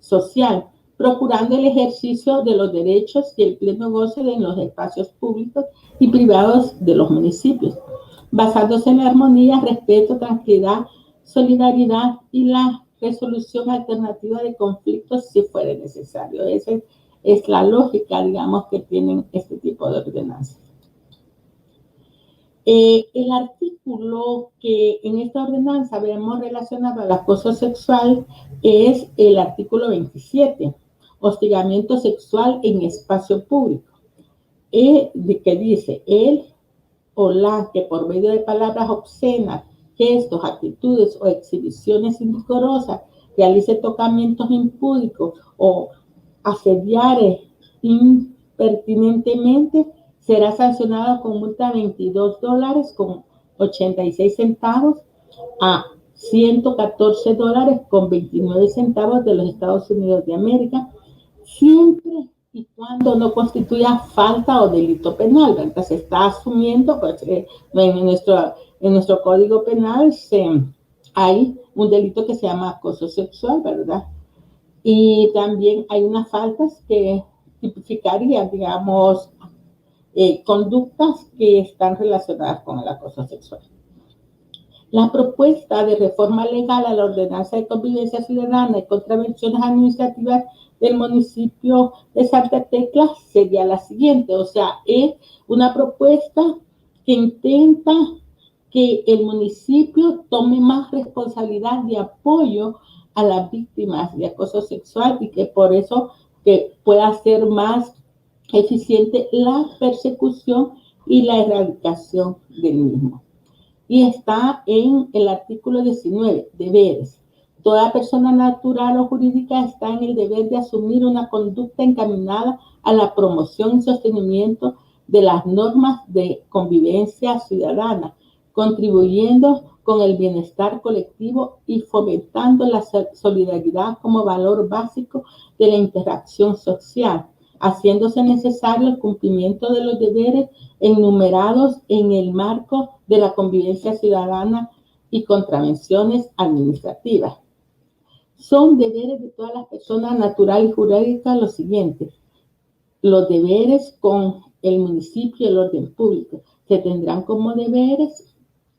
social, procurando el ejercicio de los derechos y el pleno goce en los espacios públicos y privados de los municipios, basándose en la armonía, respeto, tranquilidad, solidaridad y la resolución alternativa de conflictos si fuera necesario. Esa es la lógica, digamos, que tienen este tipo de ordenanzas. El artículo que en esta ordenanza vemos relacionado al acoso sexual es el artículo 27, hostigamiento sexual en espacio público, que dice, él o la que por medio de palabras obscenas, gestos, actitudes o exhibiciones indecorosas realice tocamientos impúdicos o asediare impertinentemente, será sancionado con multa de $22.86 a $114.29 de los Estados Unidos de América, siempre y cuando no constituya falta o delito penal. Entonces se está asumiendo, pues, en nuestro Código Penal hay un delito que se llama acoso sexual, ¿verdad? Y también hay unas faltas que tipificarían, digamos, conductas que están relacionadas con el acoso sexual. La propuesta de reforma legal a la Ordenanza de Convivencia Ciudadana y Contravenciones Administrativas del municipio de Santa Tecla sería la siguiente, o sea, es una propuesta que intenta que el municipio tome más responsabilidad de apoyo a las víctimas de acoso sexual y que por eso que pueda ser más eficiente la persecución y la erradicación del mismo. Y está en el artículo 19, deberes. Toda persona natural o jurídica está en el deber de asumir una conducta encaminada a la promoción y sostenimiento de las normas de convivencia ciudadana, contribuyendo con el bienestar colectivo y fomentando la solidaridad como valor básico de la interacción social, haciéndose necesario el cumplimiento de los deberes enumerados en el marco de la convivencia ciudadana y contravenciones administrativas. Son deberes de todas las personas naturales y jurídicas los siguientes. Los deberes con el municipio y el orden público. Se tendrán como deberes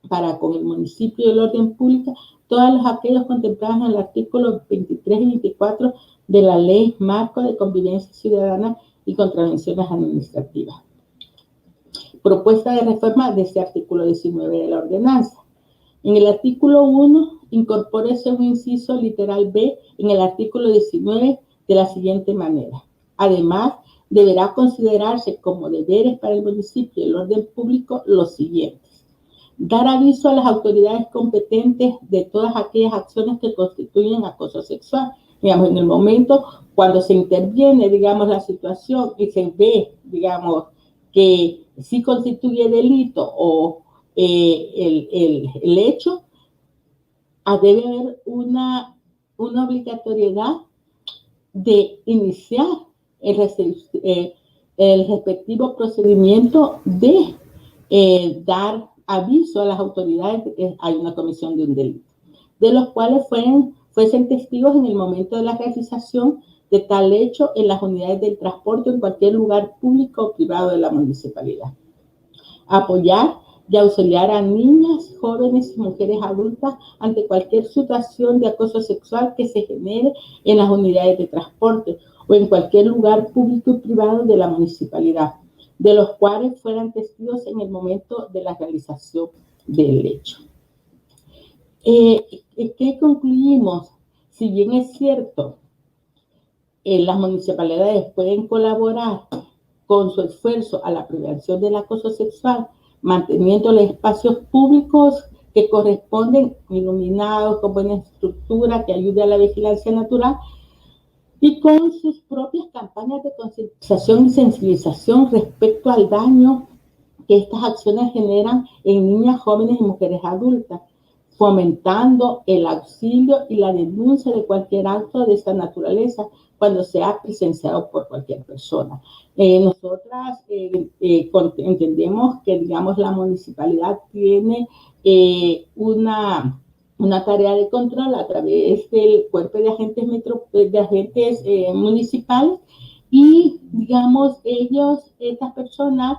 para con el municipio y el orden público todos aquellos contemplados en el artículo 23 y 24 de la Ley Marco de Convivencia Ciudadana y Contravenciones Administrativas. Propuesta de reforma de este artículo 19 de la ordenanza. En el artículo 1, incorpórese un inciso literal B en el artículo 19 de la siguiente manera. Además, deberá considerarse como deberes para el municipio y el orden público los siguientes. Dar aviso a las autoridades competentes de todas aquellas acciones que constituyen acoso sexual. Digamos, en el momento cuando se interviene, digamos, la situación y se ve, digamos, que sí constituye delito o el hecho, debe haber una obligatoriedad de iniciar el respectivo procedimiento de dar aviso a las autoridades de que hay una comisión de un delito, de los cuales fuesen testigos en el momento de la realización de tal hecho en las unidades del transporte o en cualquier lugar público o privado de la municipalidad. Apoyar y auxiliar a niñas, jóvenes y mujeres adultas ante cualquier situación de acoso sexual que se genere en las unidades de transporte o en cualquier lugar público y privado de la municipalidad, de los cuales fueran testigos en el momento de la realización del hecho. ¿Qué concluimos? si bien es cierto, las municipalidades pueden colaborar con su esfuerzo a la prevención del acoso sexual, manteniendo los espacios públicos que corresponden iluminados, con buena estructura, que ayude a la vigilancia natural, y con sus propias campañas de concientización y sensibilización respecto al daño que estas acciones generan en niñas, jóvenes y mujeres adultas, fomentando el auxilio y la denuncia de cualquier acto de esta naturaleza cuando sea presenciado por cualquier persona. Nosotras entendemos que, digamos, la municipalidad tiene una tarea de control a través del cuerpo de agentes, municipales, y, digamos, estas personas,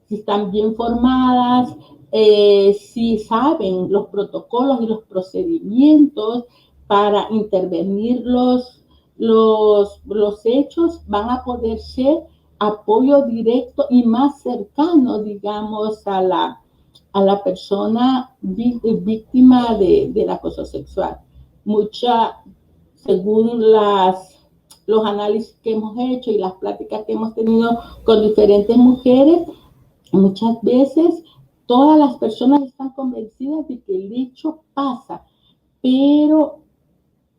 si están bien formadas, si saben los protocolos y los procedimientos para intervenir los hechos, van a poder ser apoyo directo y más cercano, digamos, a la persona víctima del acoso sexual. Según los análisis que hemos hecho y las pláticas que hemos tenido con diferentes mujeres, muchas veces todas las personas están convencidas de que el hecho pasa, pero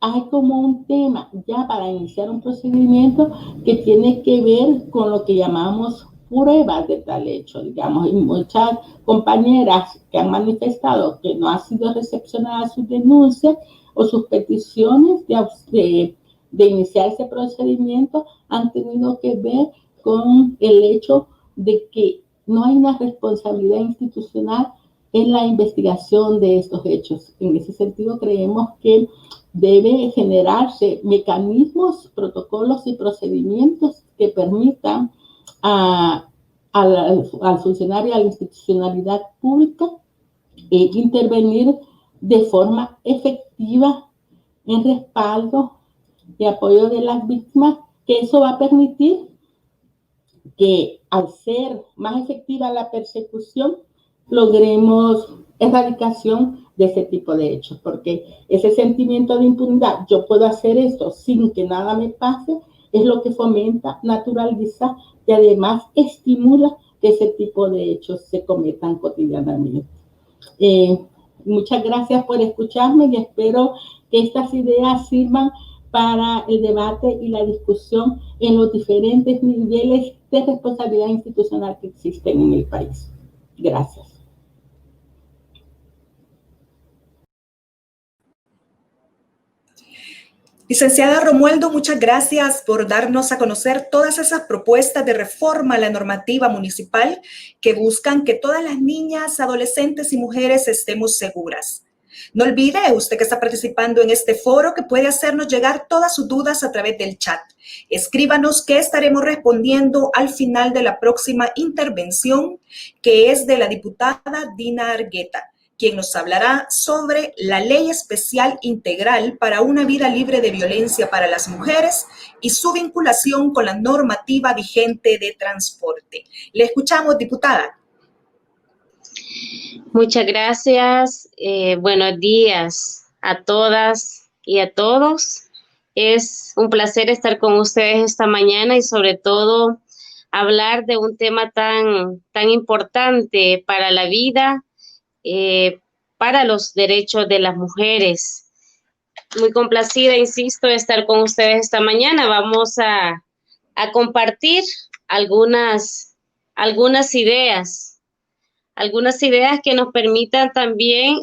hay como un tema ya para iniciar un procedimiento que tiene que ver con lo que llamamos pruebas de tal hecho, digamos, y muchas compañeras que han manifestado que no han sido recepcionadas sus denuncias o sus peticiones de iniciar ese procedimiento han tenido que ver con el hecho de que no hay una responsabilidad institucional en la investigación de estos hechos. En ese sentido, creemos que debe generarse mecanismos, protocolos y procedimientos que permitan al funcionario, a la institucionalidad pública, intervenir de forma efectiva en respaldo y apoyo de las víctimas, que eso va a permitir que, al ser más efectiva la persecución, logremos erradicación de ese tipo de hechos, porque ese sentimiento de impunidad, yo puedo hacer esto sin que nada me pase, es lo que fomenta, naturaliza y además estimula que ese tipo de hechos se cometan cotidianamente. Muchas gracias por escucharme y espero que estas ideas sirvan para el debate y la discusión en los diferentes niveles de responsabilidad institucional que existen en el país. Gracias. Licenciada Romualdo, muchas gracias por darnos a conocer todas esas propuestas de reforma a la normativa municipal que buscan que todas las niñas, adolescentes y mujeres estemos seguras. No olvide, usted que está participando en este foro, que puede hacernos llegar todas sus dudas a través del chat. Escríbanos, que estaremos respondiendo al final de la próxima intervención, que es de la diputada Dina Argueta, quien nos hablará sobre la Ley Especial Integral para una Vida Libre de Violencia para las Mujeres y su vinculación con la normativa vigente de transporte. Le escuchamos, diputada. Muchas gracias. Buenos días a todas y a todos. Es un placer estar con ustedes esta mañana y sobre todo hablar de un tema tan importante para la vida, para los derechos de las mujeres. Muy complacida, insisto, de estar con ustedes esta mañana. Vamos a compartir algunas ideas que nos permitan también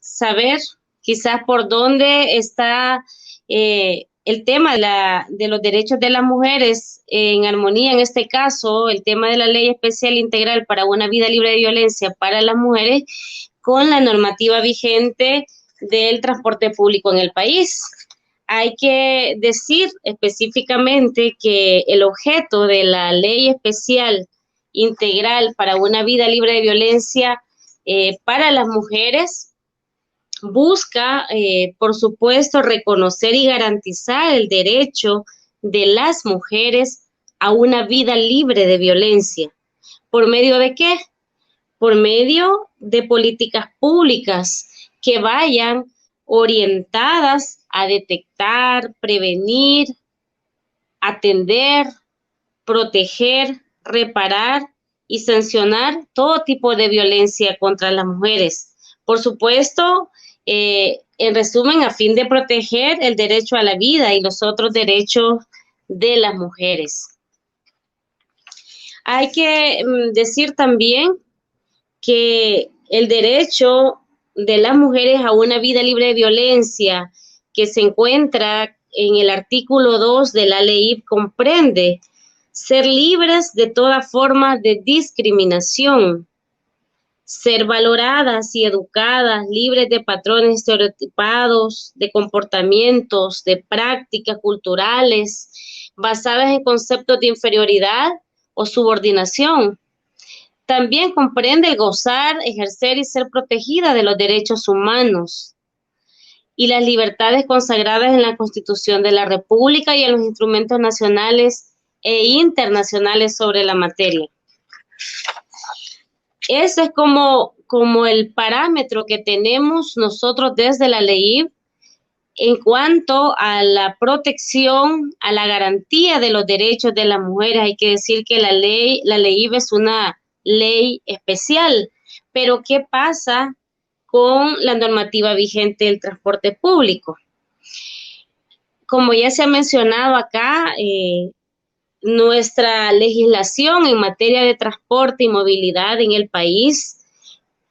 saber quizás por dónde está el tema de los derechos de las mujeres en armonía, en este caso, el tema de la Ley Especial Integral para una Vida Libre de Violencia para las Mujeres con la normativa vigente del transporte público en el país. Hay que decir específicamente que el objeto de la Ley Especial Integral para una Vida Libre de Violencia para las mujeres busca, por supuesto, reconocer y garantizar el derecho de las mujeres a una vida libre de violencia. ¿Por medio de qué? Por medio de políticas públicas que vayan orientadas a detectar, prevenir, atender, proteger, reparar y sancionar todo tipo de violencia contra las mujeres. Por supuesto, en resumen, a fin de proteger el derecho a la vida y los otros derechos de las mujeres. Hay que decir también que el derecho de las mujeres a una vida libre de violencia, que se encuentra en el artículo 2 de la ley, comprende ser libres de toda forma de discriminación, ser valoradas y educadas, libres de patrones estereotipados, de comportamientos, de prácticas culturales basadas en conceptos de inferioridad o subordinación. También comprende el gozar, ejercer y ser protegida de los derechos humanos y las libertades consagradas en la Constitución de la República y en los instrumentos nacionales e internacionales sobre la materia. Ese es como el parámetro que tenemos nosotros desde la ley en cuanto a la protección, a la garantía de los derechos de las mujeres. Hay que decir que la ley es una ley especial, pero ¿qué pasa con la normativa vigente del transporte público? Como ya se ha mencionado acá, nuestra legislación en materia de transporte y movilidad en el país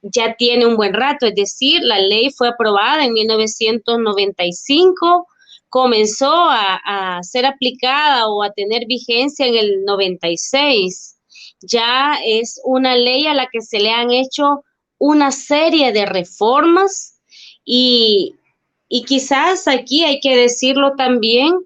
ya tiene un buen rato, es decir, la ley fue aprobada en 1995, comenzó a ser aplicada o a tener vigencia en el 96. Ya es una ley a la que se le han hecho una serie de reformas y quizás aquí hay que decirlo también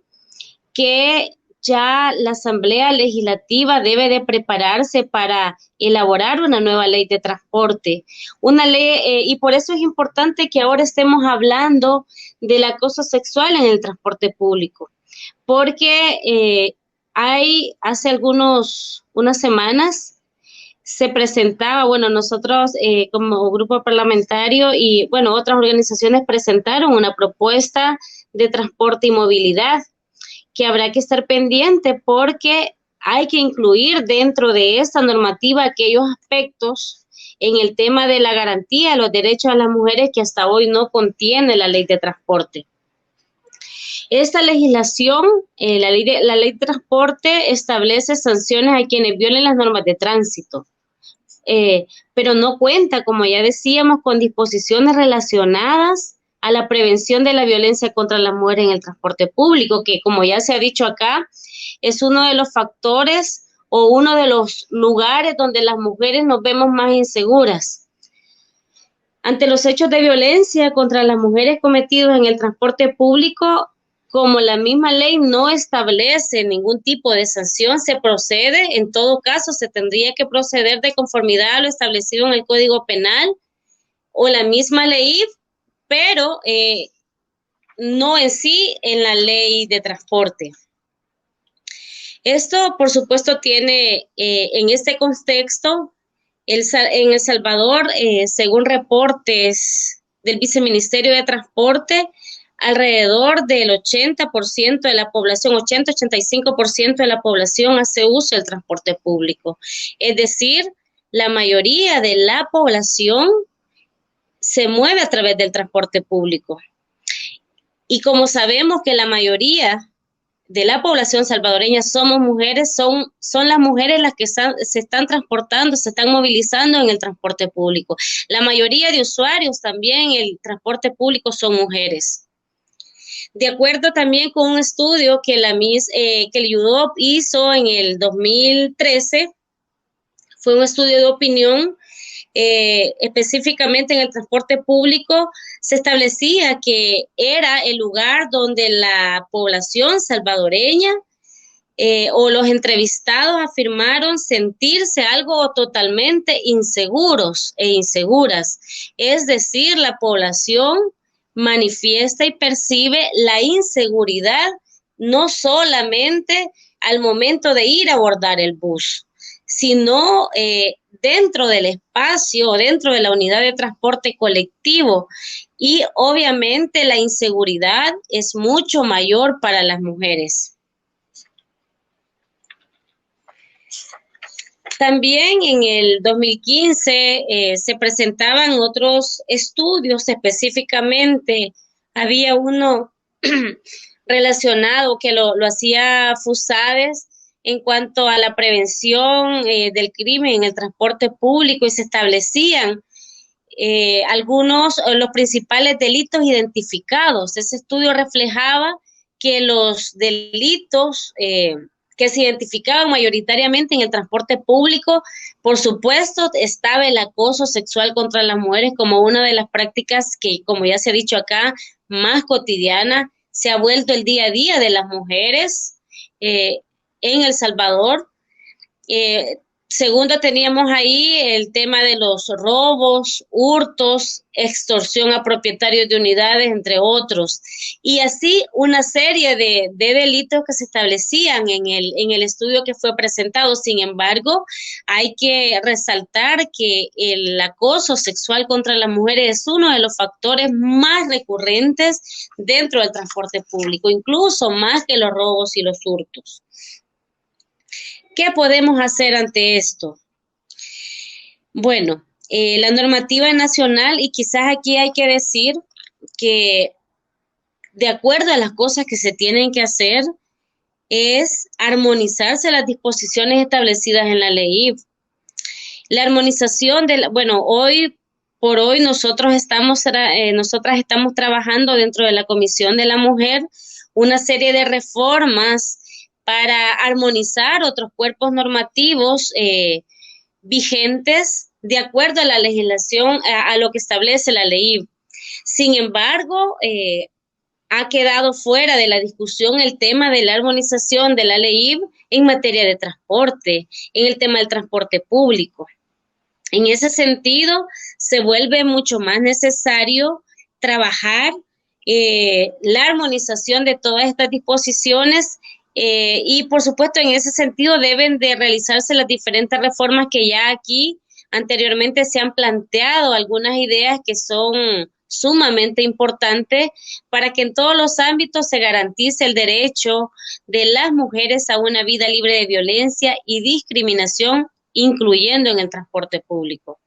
que ya la Asamblea Legislativa debe de prepararse para elaborar una nueva ley de transporte. Una ley, y por eso es importante que ahora estemos hablando del acoso sexual en el transporte público, porque hace unas semanas se presentaba, bueno, nosotros como grupo parlamentario y, bueno, otras organizaciones presentaron una propuesta de transporte y movilidad que habrá que estar pendiente porque hay que incluir dentro de esta normativa aquellos aspectos en el tema de la garantía de los derechos a las mujeres que hasta hoy no contiene la ley de transporte. Esta legislación, la ley de transporte establece sanciones a quienes violen las normas de tránsito, pero no cuenta, como ya decíamos, con disposiciones relacionadas a la prevención de la violencia contra las mujeres en el transporte público, que como ya se ha dicho acá, es uno de los factores o uno de los lugares donde las mujeres nos vemos más inseguras. Ante los hechos de violencia contra las mujeres cometidos en el transporte público, como la misma ley no establece ningún tipo de sanción, se procede, en todo caso, se tendría que proceder de conformidad a lo establecido en el Código Penal o la misma ley, pero no en sí en la ley de transporte. Esto, por supuesto, tiene en este contexto, en El Salvador, según reportes del Viceministerio de Transporte, alrededor del 80% de la población, 80-85% de la población hace uso del transporte público. Es decir, la mayoría de la población se mueve a través del transporte público. Y como sabemos que la mayoría de la población salvadoreña somos mujeres, son las mujeres las que se están transportando, se están movilizando en el transporte público. La mayoría de usuarios también en el transporte público son mujeres. De acuerdo también con un estudio que el UDOP hizo en el 2013, fue un estudio de opinión. Específicamente en el transporte público, se establecía que era el lugar donde la población salvadoreña o los entrevistados afirmaron sentirse algo totalmente inseguros e inseguras. Es decir, la población manifiesta y percibe la inseguridad no solamente al momento de ir a abordar el bus, sino dentro del espacio, dentro de la unidad de transporte colectivo. Y obviamente la inseguridad es mucho mayor para las mujeres. También en el 2015 se presentaban otros estudios, específicamente había uno relacionado que lo hacía FUSADES en cuanto a la prevención del crimen en el transporte público, y se establecían los principales delitos identificados. Ese estudio reflejaba que los delitos que se identificaban mayoritariamente en el transporte público, por supuesto, estaba el acoso sexual contra las mujeres como una de las prácticas que, como ya se ha dicho acá, más cotidiana, se ha vuelto el día a día de las mujeres en El Salvador. Segundo, teníamos ahí el tema de los robos, hurtos, extorsión a propietarios de unidades, entre otros. Y así una serie de delitos que se establecían en el estudio que fue presentado. Sin embargo, hay que resaltar que el acoso sexual contra las mujeres es uno de los factores más recurrentes dentro del transporte público, incluso más que los robos y los hurtos. ¿Qué podemos hacer ante esto? Bueno, la normativa nacional, y quizás aquí hay que decir que de acuerdo a las cosas que se tienen que hacer, es armonizarse las disposiciones establecidas en la ley. La armonización hoy por hoy nosotras estamos trabajando dentro de la Comisión de la Mujer una serie de reformas para armonizar otros cuerpos normativos vigentes de acuerdo a la legislación, a lo que establece la ley. Sin embargo, ha quedado fuera de la discusión el tema de la armonización de la ley en materia de transporte, en el tema del transporte público. En ese sentido, se vuelve mucho más necesario trabajar la armonización de todas estas disposiciones. Y por supuesto, en ese sentido deben de realizarse las diferentes reformas que ya aquí anteriormente se han planteado, algunas ideas que son sumamente importantes para que en todos los ámbitos se garantice el derecho de las mujeres a una vida libre de violencia y discriminación, incluyendo en el transporte público.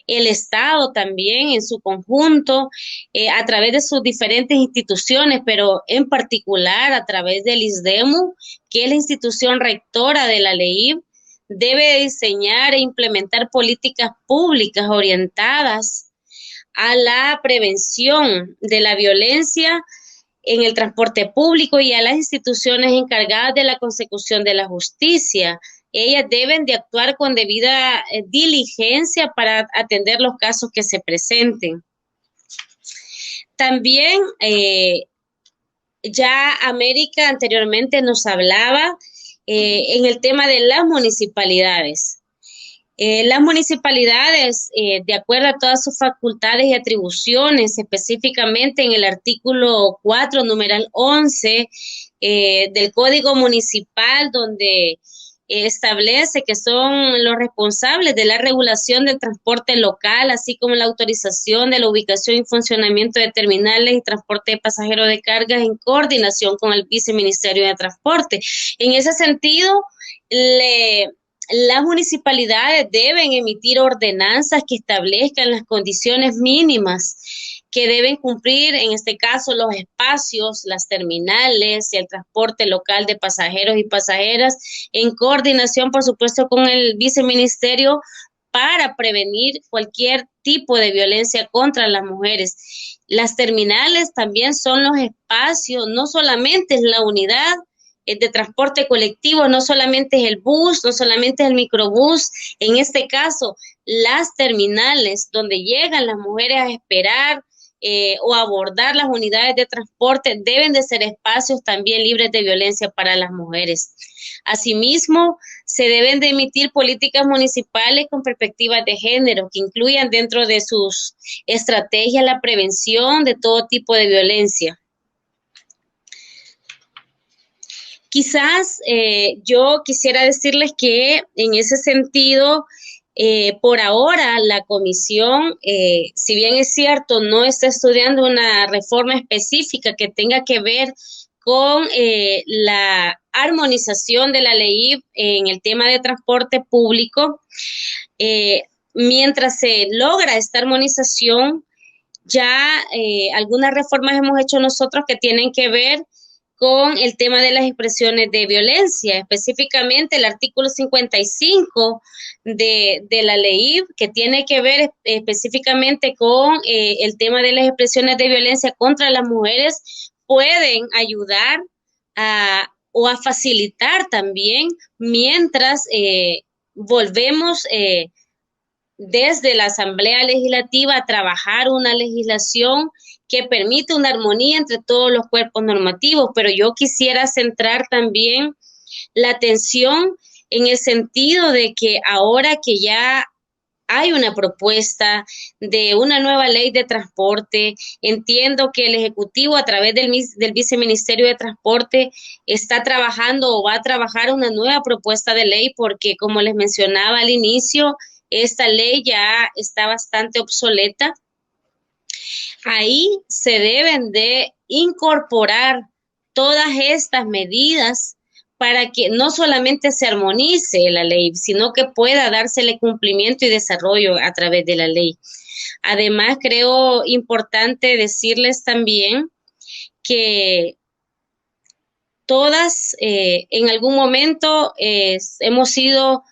El Estado también en su conjunto, a través de sus diferentes instituciones, pero en particular a través del ISDEMU, que es la institución rectora de la ley, debe diseñar e implementar políticas públicas orientadas a la prevención de la violencia en el transporte público y a las instituciones encargadas de la consecución de la justicia. Ellas deben de actuar con debida diligencia para atender los casos que se presenten. También ya América anteriormente nos hablaba en el tema de las municipalidades. Las municipalidades, de acuerdo a todas sus facultades y atribuciones, específicamente en el artículo 4, numeral 11 del Código Municipal, donde establece que son los responsables de la regulación del transporte local, así como la autorización de la ubicación y funcionamiento de terminales y transporte de pasajeros de cargas en coordinación con el Viceministerio de Transporte. En ese sentido, las municipalidades deben emitir ordenanzas que establezcan las condiciones mínimas que deben cumplir, en este caso, los espacios, las terminales y el transporte local de pasajeros y pasajeras, en coordinación, por supuesto, con el viceministerio para prevenir cualquier tipo de violencia contra las mujeres. Las terminales también son los espacios, no solamente es la unidad de transporte colectivo, no solamente es el bus, no solamente es el microbús, en este caso, las terminales donde llegan las mujeres a esperar o abordar las unidades de transporte deben de ser espacios también libres de violencia para las mujeres. Asimismo, se deben de emitir políticas municipales con perspectivas de género que incluyan dentro de sus estrategias la prevención de todo tipo de violencia. Quizás yo quisiera decirles que en ese sentido, por ahora la comisión, si bien es cierto, no está estudiando una reforma específica que tenga que ver con la armonización de la ley en el tema de transporte público. Mientras se logra esta armonización, ya algunas reformas hemos hecho nosotros que tienen que ver con el tema de las expresiones de violencia, específicamente el artículo 55 de la ley, que tiene que ver específicamente con el tema de las expresiones de violencia contra las mujeres, pueden ayudar o a facilitar también mientras volvemos desde la Asamblea Legislativa a trabajar una legislación que permite una armonía entre todos los cuerpos normativos, pero yo quisiera centrar también la atención en el sentido de que ahora que ya hay una propuesta de una nueva ley de transporte, entiendo que el Ejecutivo a través del Viceministerio de Transporte está trabajando o va a trabajar una nueva propuesta de ley porque, como les mencionaba al inicio, esta ley ya está bastante obsoleta. Ahí se deben de incorporar todas estas medidas para que no solamente se armonice la ley, sino que pueda dársele cumplimiento y desarrollo a través de la ley. Además, creo importante decirles también que todas en algún momento hemos sido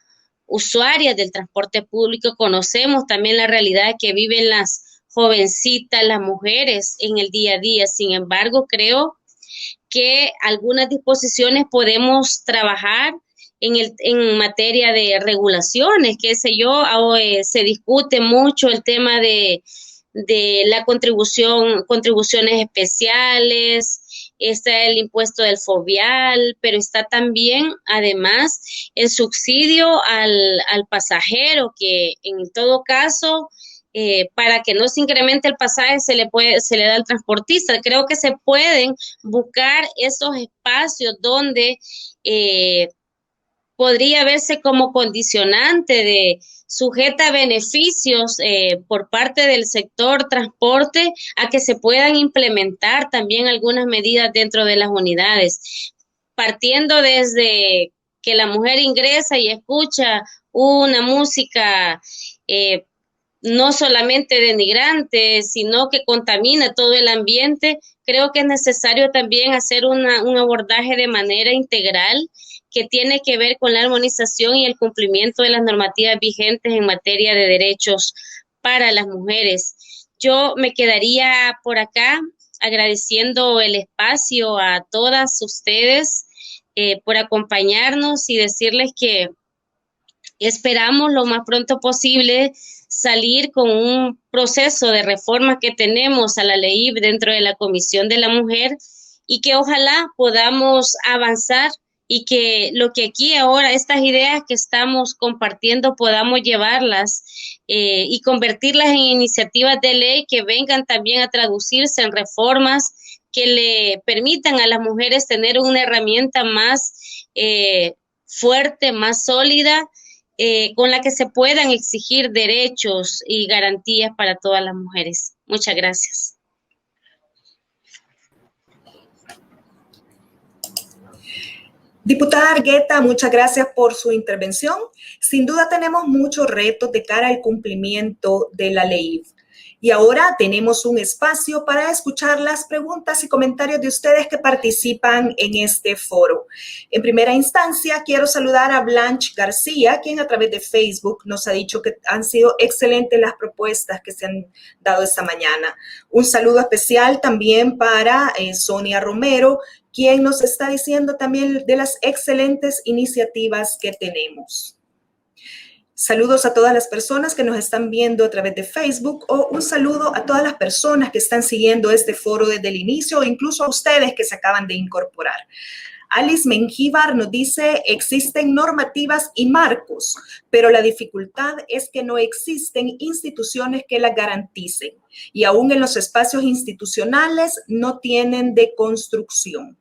usuarias del transporte público, conocemos también la realidad que viven las jovencitas, las mujeres en el día a día. Sin embargo, creo que algunas disposiciones podemos trabajar en materia de regulaciones, qué sé yo, se discute mucho el tema de la contribuciones especiales, está el impuesto del fovial, pero está también, además, el subsidio al pasajero, que en todo caso, para que no se incremente el pasaje, se le da al transportista. Creo que se pueden buscar esos espacios donde podría verse como condicionante de sujeta a beneficios por parte del sector transporte a que se puedan implementar también algunas medidas dentro de las unidades, partiendo desde que la mujer ingresa y escucha una música no solamente denigrante, sino que contamina todo el ambiente. Creo que es necesario también hacer un abordaje de manera integral que tiene que ver con la armonización y el cumplimiento de las normativas vigentes en materia de derechos para las mujeres. Yo me quedaría por acá agradeciendo el espacio a todas ustedes por acompañarnos y decirles que esperamos lo más pronto posible salir con un proceso de reforma que tenemos a la ley dentro de la Comisión de la Mujer y que ojalá podamos avanzar y que lo que aquí ahora, estas ideas que estamos compartiendo, podamos llevarlas y convertirlas en iniciativas de ley que vengan también a traducirse en reformas que le permitan a las mujeres tener una herramienta más fuerte, más sólida, con la que se puedan exigir derechos y garantías para todas las mujeres. Muchas gracias. Diputada Argueta, muchas gracias por su intervención. Sin duda tenemos muchos retos de cara al cumplimiento de la ley. Y ahora tenemos un espacio para escuchar las preguntas y comentarios de ustedes que participan en este foro. En primera instancia, quiero saludar a Blanche García, quien a través de Facebook nos ha dicho que han sido excelentes las propuestas que se han dado esta mañana. Un saludo especial también para Sonia Romero, quien nos está diciendo también de las excelentes iniciativas que tenemos. Saludos a todas las personas que nos están viendo a través de Facebook o un saludo a todas las personas que están siguiendo este foro desde el inicio o incluso a ustedes que se acaban de incorporar. Alice Mengíbar nos dice, existen normativas y marcos, pero la dificultad es que no existen instituciones que las garanticen y aún en los espacios institucionales no tienen de construcción.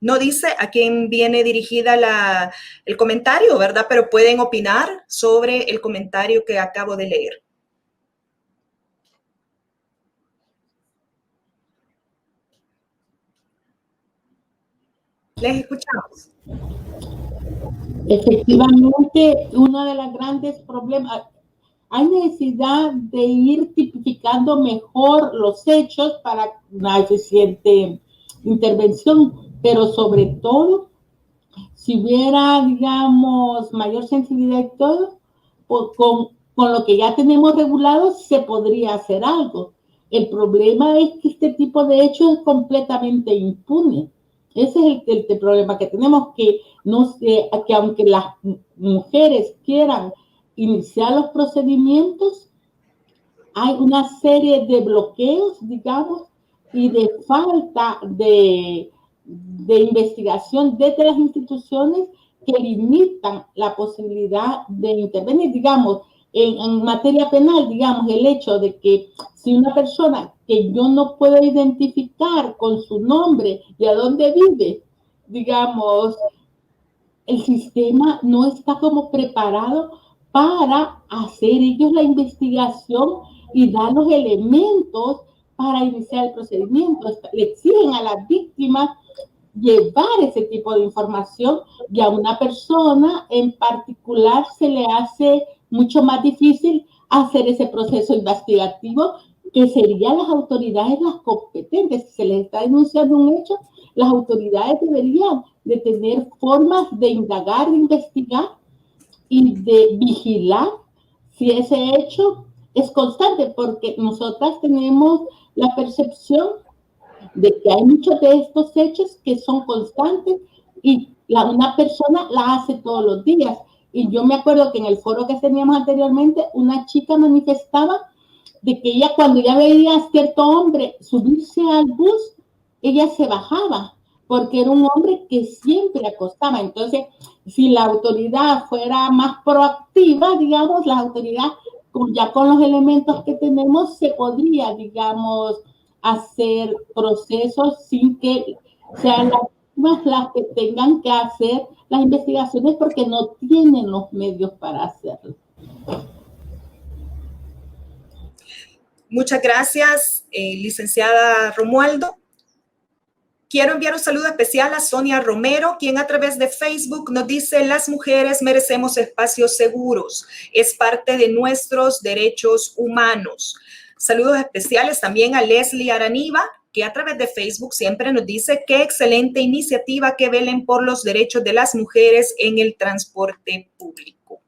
No dice a quién viene dirigida el comentario, ¿verdad? Pero pueden opinar sobre el comentario que acabo de leer. Les escuchamos. Efectivamente, uno de los grandes problemas, hay necesidad de ir tipificando mejor los hechos para una eficiente intervención, pero sobre todo, si hubiera, digamos, mayor sensibilidad y todo, con lo que ya tenemos regulado, se podría hacer algo. El problema es que este tipo de hechos es completamente impune. Ese es el problema que tenemos, que aunque las mujeres quieran iniciar los procedimientos, hay una serie de bloqueos, digamos, y de falta de investigación desde las instituciones que limitan la posibilidad de intervenir. Digamos, en materia penal, digamos, el hecho de que si una persona que yo no puedo identificar con su nombre y a dónde vive, digamos, el sistema no está como preparado para hacer ellos la investigación y dar los elementos para iniciar el procedimiento. Le exigen a las víctimas llevar ese tipo de información y a una persona en particular se le hace mucho más difícil hacer ese proceso investigativo, que serían las autoridades las competentes. Si se les está denunciando un hecho, las autoridades deberían de tener formas de indagar, de investigar y de vigilar si ese hecho es constante, porque nosotras tenemos la percepción de que hay muchos de estos hechos que son constantes y una persona la hace todos los días. Y yo me acuerdo que en el foro que teníamos anteriormente, una chica manifestaba de que ella, cuando ya veía a cierto hombre subirse al bus, ella se bajaba, porque era un hombre que siempre acosaba. Entonces, si la autoridad fuera más proactiva, digamos, la autoridad, ya con los elementos que tenemos, se podría, digamos, hacer procesos sin que sean las que tengan que hacer las investigaciones, porque no tienen los medios para hacerlo. Muchas gracias, licenciada Romualdo. Quiero enviar un saludo especial a Sonia Romero, quien a través de Facebook nos dice: las mujeres merecemos espacios seguros, es parte de nuestros derechos humanos. Saludos especiales también a Leslie Araniva, que a través de Facebook siempre nos dice: qué excelente iniciativa, que velen por los derechos de las mujeres en el transporte público.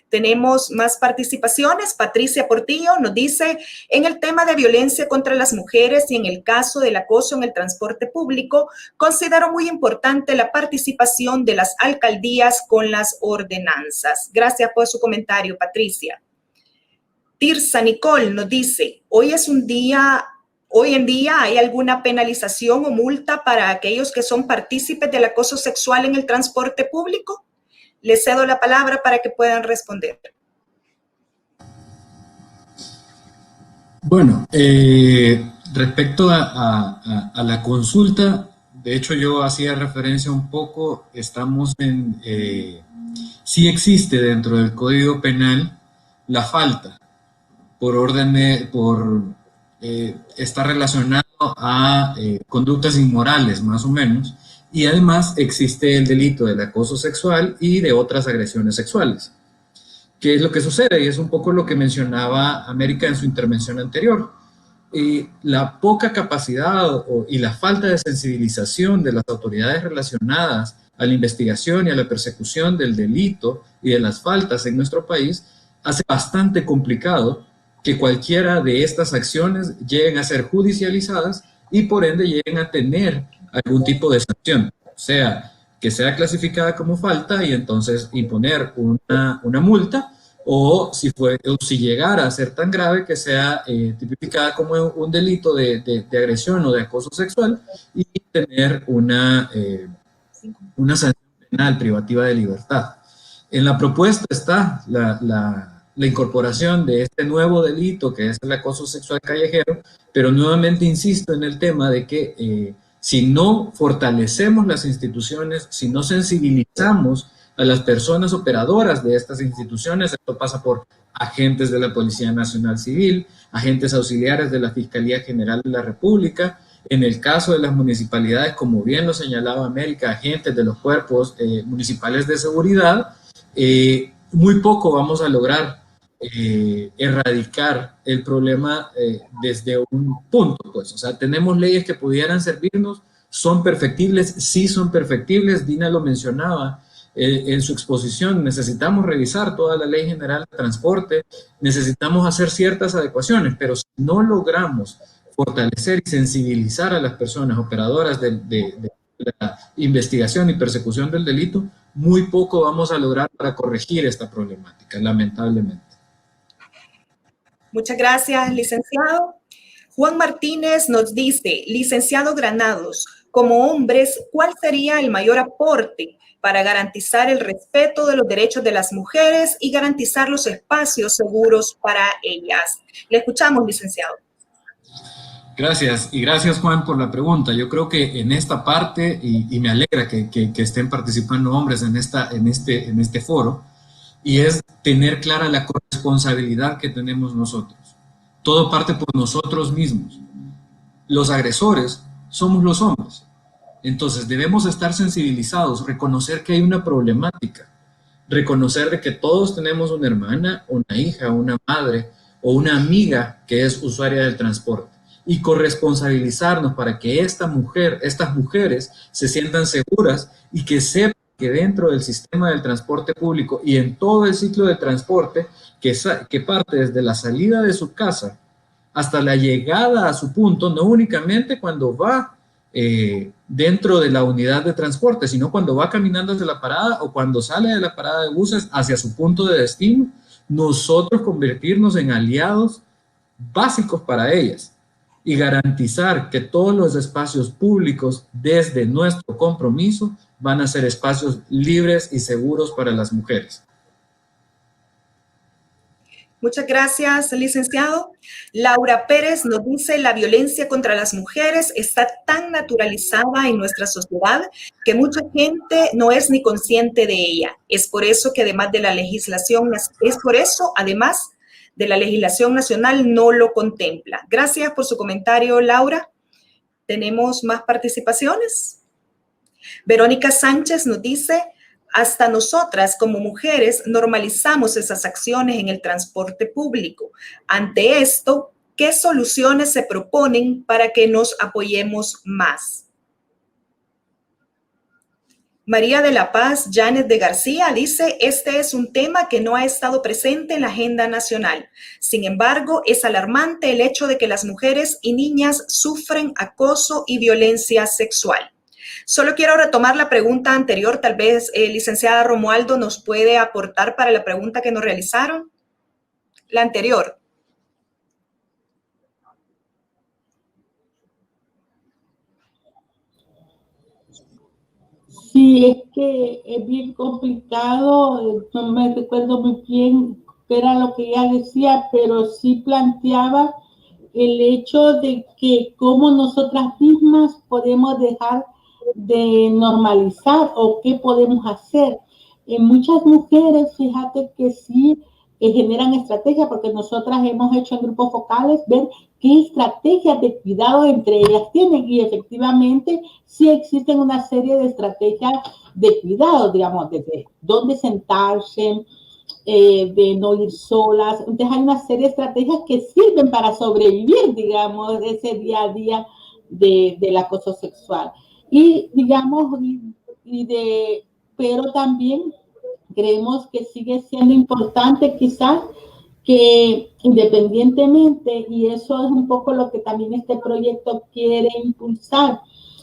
Tenemos más participaciones. Patricia Portillo nos dice: en el tema de violencia contra las mujeres y en el caso del acoso en el transporte público, considero muy importante la participación de las alcaldías con las ordenanzas. Gracias por su comentario, Patricia. Tirsa Nicole nos dice: hoy en día hay alguna penalización o multa para aquellos que son partícipes del acoso sexual en el transporte público. Les cedo la palabra para que puedan responder. Bueno, respecto a la consulta, de hecho yo hacía referencia un poco, estamos en, sí existe dentro del Código Penal la falta por orden está relacionado a conductas inmorales, más o menos, y además existe el delito del acoso sexual y de otras agresiones sexuales. ¿Qué es lo que sucede? Y es un poco lo que mencionaba América en su intervención anterior. La poca capacidad y la falta de sensibilización de las autoridades relacionadas a la investigación y a la persecución del delito y de las faltas en nuestro país hace bastante complicado que cualquiera de estas acciones lleguen a ser judicializadas y por ende lleguen a tener algún tipo de sanción, o sea, que sea clasificada como falta y entonces imponer una multa, o si llegara a ser tan grave que sea tipificada como un delito de agresión o de acoso sexual y tener una sanción penal privativa de libertad. En la propuesta está la incorporación de este nuevo delito que es el acoso sexual callejero, pero nuevamente insisto en el tema de que Si no fortalecemos las instituciones, si no sensibilizamos a las personas operadoras de estas instituciones, esto pasa por agentes de la Policía Nacional Civil, agentes auxiliares de la Fiscalía General de la República, en el caso de las municipalidades, como bien lo señalaba América, agentes de los cuerpos municipales de seguridad, muy poco vamos a lograr erradicar el problema desde un punto, pues. O sea, tenemos leyes que pudieran servirnos, son perfectibles, sí son perfectibles, Dina lo mencionaba en su exposición, necesitamos revisar toda la Ley General de Transporte, necesitamos hacer ciertas adecuaciones, pero si no logramos fortalecer y sensibilizar a las personas operadoras de la investigación y persecución del delito, muy poco vamos a lograr para corregir esta problemática, lamentablemente. Muchas gracias, licenciado. Juan Martínez nos dice, licenciado Granados, como hombres, ¿cuál sería el mayor aporte para garantizar el respeto de los derechos de las mujeres y garantizar los espacios seguros para ellas? Le escuchamos, licenciado. Gracias, y gracias Juan por la pregunta. Yo creo que en esta parte, y me alegra que estén participando hombres en este foro, y es tener clara la corresponsabilidad que tenemos nosotros. Todo parte por nosotros mismos. Los agresores somos los hombres. Entonces debemos estar sensibilizados, reconocer que hay una problemática, reconocer de que todos tenemos una hermana, una hija, una madre o una amiga que es usuaria del transporte y corresponsabilizarnos para que estas mujeres se sientan seguras y que sepan que dentro del sistema del transporte público y en todo el ciclo de transporte que parte desde la salida de su casa hasta la llegada a su punto, no únicamente cuando va dentro de la unidad de transporte, sino cuando va caminando hacia la parada o cuando sale de la parada de buses hacia su punto de destino, nosotros convertirnos en aliados básicos para ellas y garantizar que todos los espacios públicos desde nuestro compromiso van a ser espacios libres y seguros para las mujeres. Muchas gracias, licenciado. Laura Pérez nos dice, la violencia contra las mujeres está tan naturalizada en nuestra sociedad que mucha gente no es ni consciente de ella. Es por eso que además de la legislación nacional no lo contempla. Gracias por su comentario, Laura. ¿Tenemos más participaciones? Verónica Sánchez nos dice, hasta nosotras como mujeres normalizamos esas acciones en el transporte público. Ante esto, ¿qué soluciones se proponen para que nos apoyemos más? María de la Paz Llanes de García dice, este es un tema que no ha estado presente en la agenda nacional. Sin embargo, es alarmante el hecho de que las mujeres y niñas sufren acoso y violencia sexual. Solo quiero retomar la pregunta anterior, tal vez licenciada Romualdo nos puede aportar para la pregunta que nos realizaron. La anterior. Sí, es que es bien complicado, no me recuerdo muy bien qué era lo que ella decía, pero sí planteaba el hecho de que cómo nosotras mismas podemos dejar de normalizar o qué podemos hacer. En muchas mujeres, fíjate que sí generan estrategias, porque nosotras hemos hecho en grupos focales ver qué estrategias de cuidado entre ellas tienen, y efectivamente sí existen una serie de estrategias de cuidado, digamos, desde dónde sentarse, de no ir solas. Entonces hay una serie de estrategias que sirven para sobrevivir, digamos, de ese día a día del acoso sexual. Y digamos, pero también creemos que sigue siendo importante quizás que independientemente, y eso es un poco lo que también este proyecto quiere impulsar,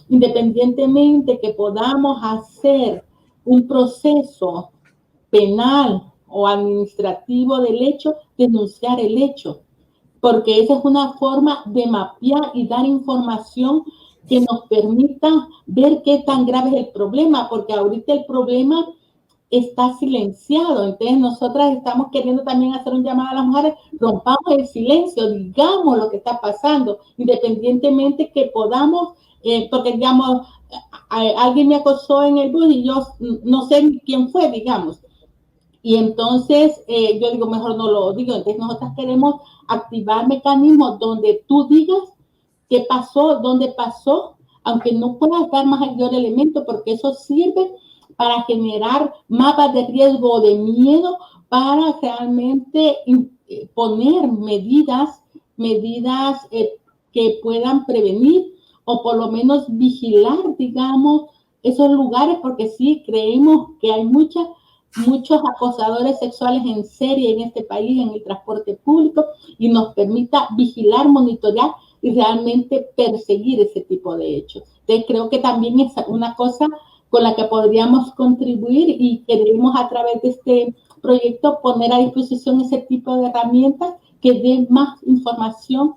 independientemente que podamos hacer un proceso penal o administrativo del hecho, denunciar el hecho, porque esa es una forma de mapear y dar información que nos permita ver qué tan grave es el problema, porque ahorita el problema está silenciado. Entonces nosotras estamos queriendo también hacer un llamado a las mujeres, rompamos el silencio, digamos lo que está pasando, independientemente que podamos porque digamos, alguien me acosó en el bus y yo no sé quién fue, digamos. Y entonces yo digo, mejor no lo digo. Entonces nosotros queremos activar mecanismos donde tú digas qué pasó, dónde pasó, aunque no puedas dar mayor elemento, porque eso sirve para generar mapas de riesgo o de miedo para realmente poner medidas que puedan prevenir o por lo menos vigilar, digamos, esos lugares, porque sí creemos que hay muchos acosadores sexuales en serie en este país, en el transporte público, y nos permita vigilar, monitorear y realmente perseguir ese tipo de hechos. Entonces creo que también es una cosa con la que podríamos contribuir y queremos a través de este proyecto poner a disposición ese tipo de herramientas que den más información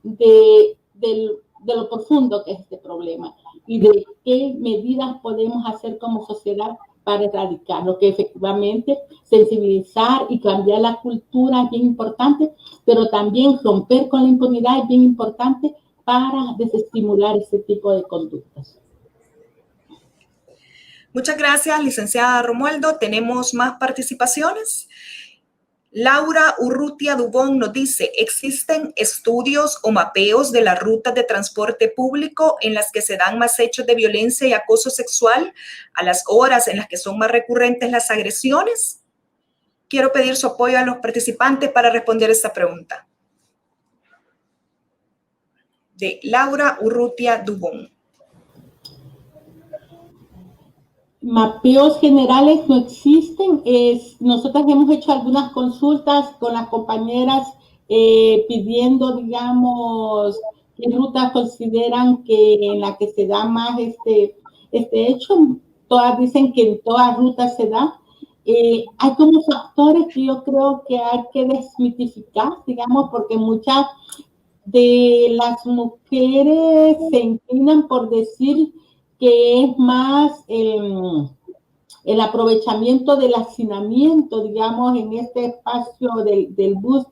de lo profundo que es este problema y de qué medidas podemos hacer como sociedad para erradicarlo, que efectivamente sensibilizar y cambiar la cultura es bien importante, pero también romper con la impunidad es bien importante para desestimular ese tipo de conductas. Muchas gracias, licenciada Romualdo. Tenemos más participaciones. Laura Urrutia Dubón nos dice, ¿existen estudios o mapeos de las rutas de transporte público en las que se dan más hechos de violencia y acoso sexual a las horas en las que son más recurrentes las agresiones? Quiero pedir su apoyo a los participantes para responder esta pregunta. De Laura Urrutia Dubón. Mapeos generales no existen. Nosotros hemos hecho algunas consultas con las compañeras pidiendo, digamos, qué rutas consideran que en la que se da más este hecho. Todas dicen que en todas rutas se da. Hay como factores que yo creo que hay que desmitificar, digamos, porque muchas de las mujeres se inclinan por decir que es más el aprovechamiento del hacinamiento, digamos, en este espacio del bus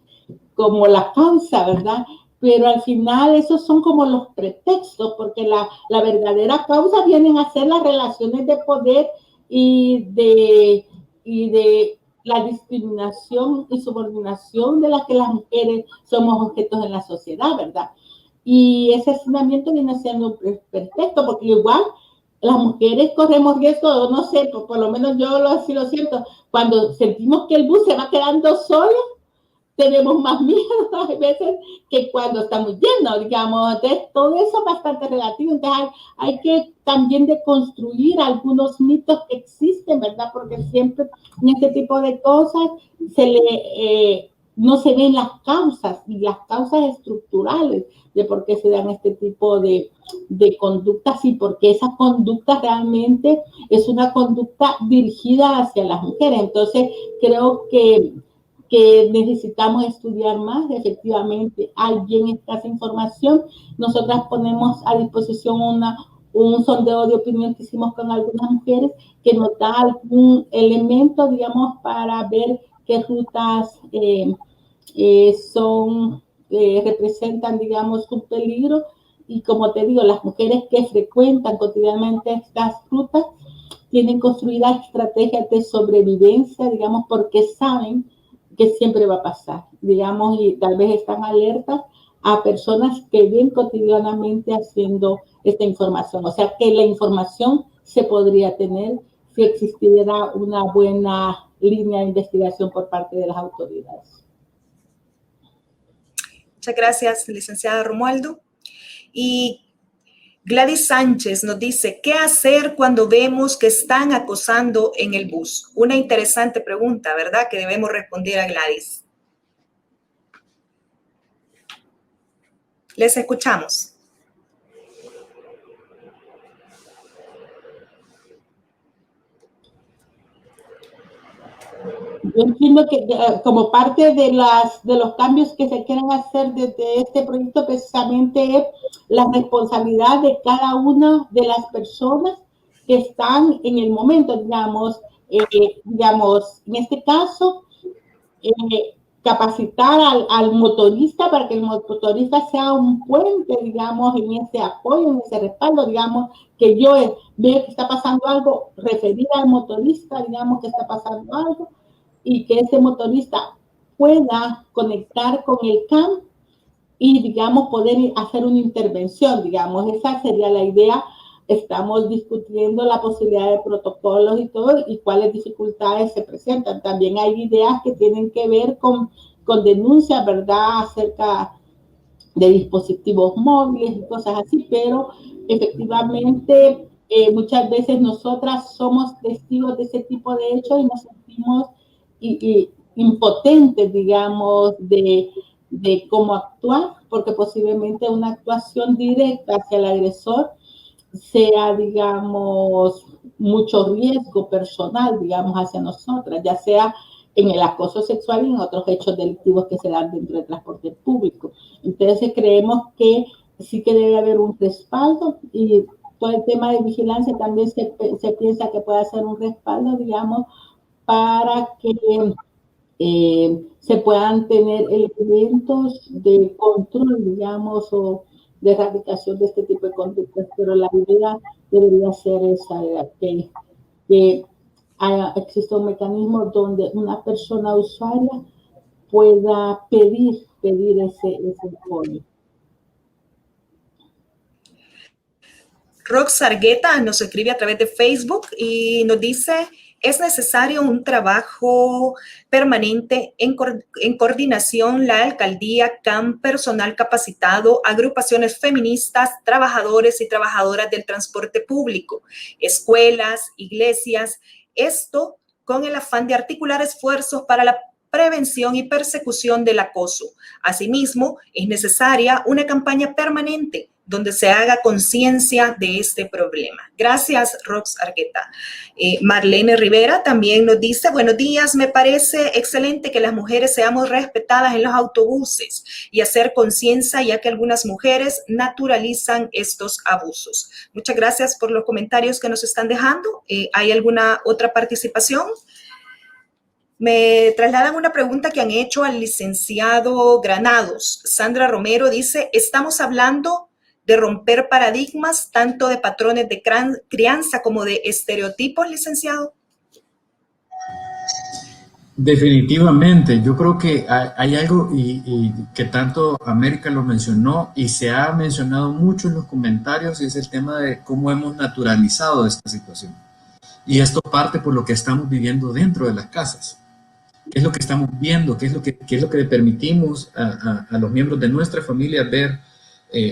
como la causa, ¿verdad? Pero al final esos son como los pretextos, porque la verdadera causa vienen a ser las relaciones de poder y de la discriminación y subordinación de las que las mujeres somos objetos en la sociedad, ¿verdad? Y ese hacinamiento viene siendo perfecto, porque igual las mujeres corremos riesgo, no sé, por lo menos yo así lo siento, cuando sentimos que el bus se va quedando solo, tenemos más miedo a veces que cuando está muy lleno, digamos. Entonces, todo eso es bastante relativo. Entonces, hay que también deconstruir algunos mitos que existen, ¿verdad? Porque siempre en este tipo de cosas no se ven las causas y las causas estructurales de por qué se dan este tipo de conductas y por qué esa conducta realmente es una conducta dirigida hacia las mujeres. Entonces, creo que necesitamos estudiar más. Efectivamente, hay bien escasa información. Nosotras ponemos a disposición un sondeo de opinión que hicimos con algunas mujeres que nos da algún elemento, digamos, para ver qué rutas representan, digamos, un peligro. Y como te digo, las mujeres que frecuentan cotidianamente estas rutas tienen construidas estrategias de sobrevivencia, digamos, porque saben que siempre va a pasar, digamos, y tal vez están alertas a personas que ven cotidianamente haciendo esta información. O sea, que la información se podría tener si existiera una buena línea de investigación por parte de las autoridades. Muchas gracias, licenciada Romualdo. Y Gladys Sánchez nos dice, ¿qué hacer cuando vemos que están acosando en el bus? Una interesante pregunta, ¿verdad? Que debemos responder a Gladys. Les escuchamos. Yo entiendo que como parte de los cambios que se quieren hacer desde este proyecto precisamente es la responsabilidad de cada una de las personas que están en el momento, digamos, en este caso, capacitar al motorista para que el motorista sea un puente, digamos, en ese apoyo, en ese respaldo, digamos, que yo veo que está pasando algo, referir al motorista, digamos, que está pasando algo, y que ese motorista pueda conectar con el CAM y, digamos, poder hacer una intervención, digamos, esa sería la idea. Estamos discutiendo la posibilidad de protocolos y todo, y cuáles dificultades se presentan. También hay ideas que tienen que ver con denuncias, ¿verdad?, acerca de dispositivos móviles y cosas así, pero efectivamente muchas veces nosotras somos testigos de ese tipo de hechos y nos sentimos impotentes, digamos, de cómo actuar, porque posiblemente una actuación directa hacia el agresor sea, digamos, mucho riesgo personal, digamos, hacia nosotras, ya sea en el acoso sexual y en otros hechos delictivos que se dan dentro del transporte público. Entonces creemos que sí que debe haber un respaldo, y todo el tema de vigilancia también se piensa que puede ser un respaldo, digamos, para que se puedan tener elementos de control, digamos, o de erradicación de este tipo de conductas, pero la idea debería ser esa, que exista un mecanismo donde una persona usuaria pueda pedir ese apoyo. Rox Argueta nos escribe a través de Facebook y nos dice: es necesario un trabajo permanente en coordinación, la alcaldía, CAM, personal capacitado, agrupaciones feministas, trabajadores y trabajadoras del transporte público, escuelas, iglesias, esto con el afán de articular esfuerzos para la prevención y persecución del acoso. Asimismo, es necesaria una campaña permanente donde se haga conciencia de este problema. Gracias, Rox Argueta. Marlene Rivera también nos dice: buenos días, me parece excelente que las mujeres seamos respetadas en los autobuses y hacer conciencia, ya que algunas mujeres naturalizan estos abusos. Muchas gracias por los comentarios que nos están dejando. ¿Hay alguna otra participación? Me trasladan una pregunta que han hecho al licenciado Granados. Sandra Romero dice: estamos hablando de romper paradigmas, tanto de patrones de crianza como de estereotipos, licenciado. Definitivamente, yo creo que hay algo y que tanto América lo mencionó y se ha mencionado mucho en los comentarios, y es el tema de cómo hemos naturalizado esta situación. Y esto parte por lo que estamos viviendo dentro de las casas. ¿Qué es lo que estamos viendo? ¿Qué es lo que le permitimos a los miembros de nuestra familia ver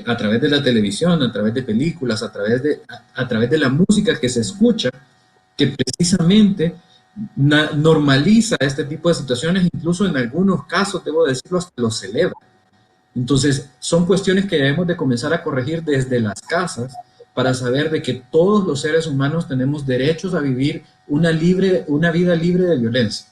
a través de la televisión, a través de películas, a través de la música que se escucha, que precisamente normaliza este tipo de situaciones, incluso en algunos casos, debo decirlo, hasta lo celebra? Entonces, son cuestiones que debemos de comenzar a corregir desde las casas para saber de que todos los seres humanos tenemos derechos a vivir una vida libre de violencia.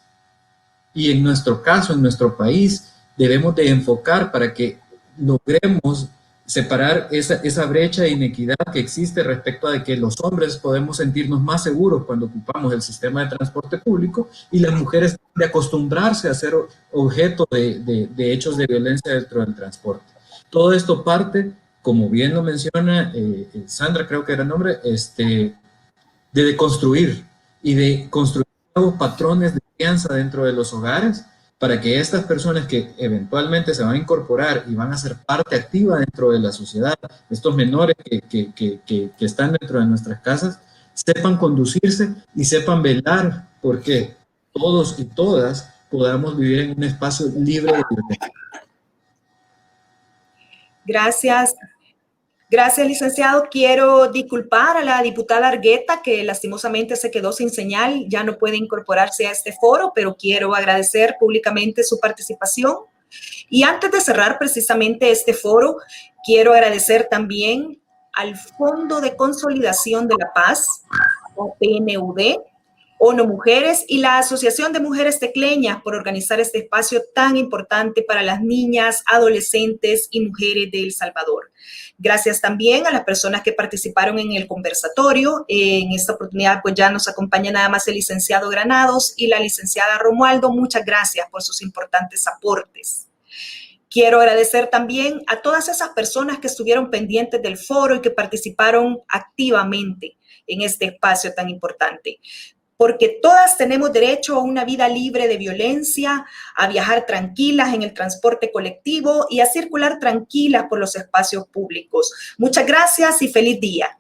Y en nuestro caso, en nuestro país, debemos de enfocar para que logremos separar esa brecha de inequidad que existe respecto a de que los hombres podemos sentirnos más seguros cuando ocupamos el sistema de transporte público, y las mujeres de acostumbrarse a ser objeto de hechos de violencia dentro del transporte. Todo esto parte, como bien lo menciona Sandra, creo que era el nombre, de deconstruir y de construir nuevos patrones de crianza dentro de los hogares, para que estas personas que eventualmente se van a incorporar y van a ser parte activa dentro de la sociedad, estos menores que están dentro de nuestras casas, sepan conducirse y sepan velar porque todos y todas podamos vivir en un espacio libre de violencia. Gracias. Gracias, licenciado. Quiero disculpar a la diputada Argueta, que lastimosamente se quedó sin señal, ya no puede incorporarse a este foro, pero quiero agradecer públicamente su participación. Y antes de cerrar precisamente este foro, quiero agradecer también al Fondo de Consolidación de la Paz, o PNUD, ONU Mujeres y la Asociación de Mujeres Tecleñas por organizar este espacio tan importante para las niñas, adolescentes y mujeres de El Salvador. Gracias también a las personas que participaron en el conversatorio. En esta oportunidad pues ya nos acompaña nada más el licenciado Granados y la licenciada Romualdo. Muchas gracias por sus importantes aportes. Quiero agradecer también a todas esas personas que estuvieron pendientes del foro y que participaron activamente en este espacio tan importante. Porque todas tenemos derecho a una vida libre de violencia, a viajar tranquilas en el transporte colectivo y a circular tranquilas por los espacios públicos. Muchas gracias y feliz día.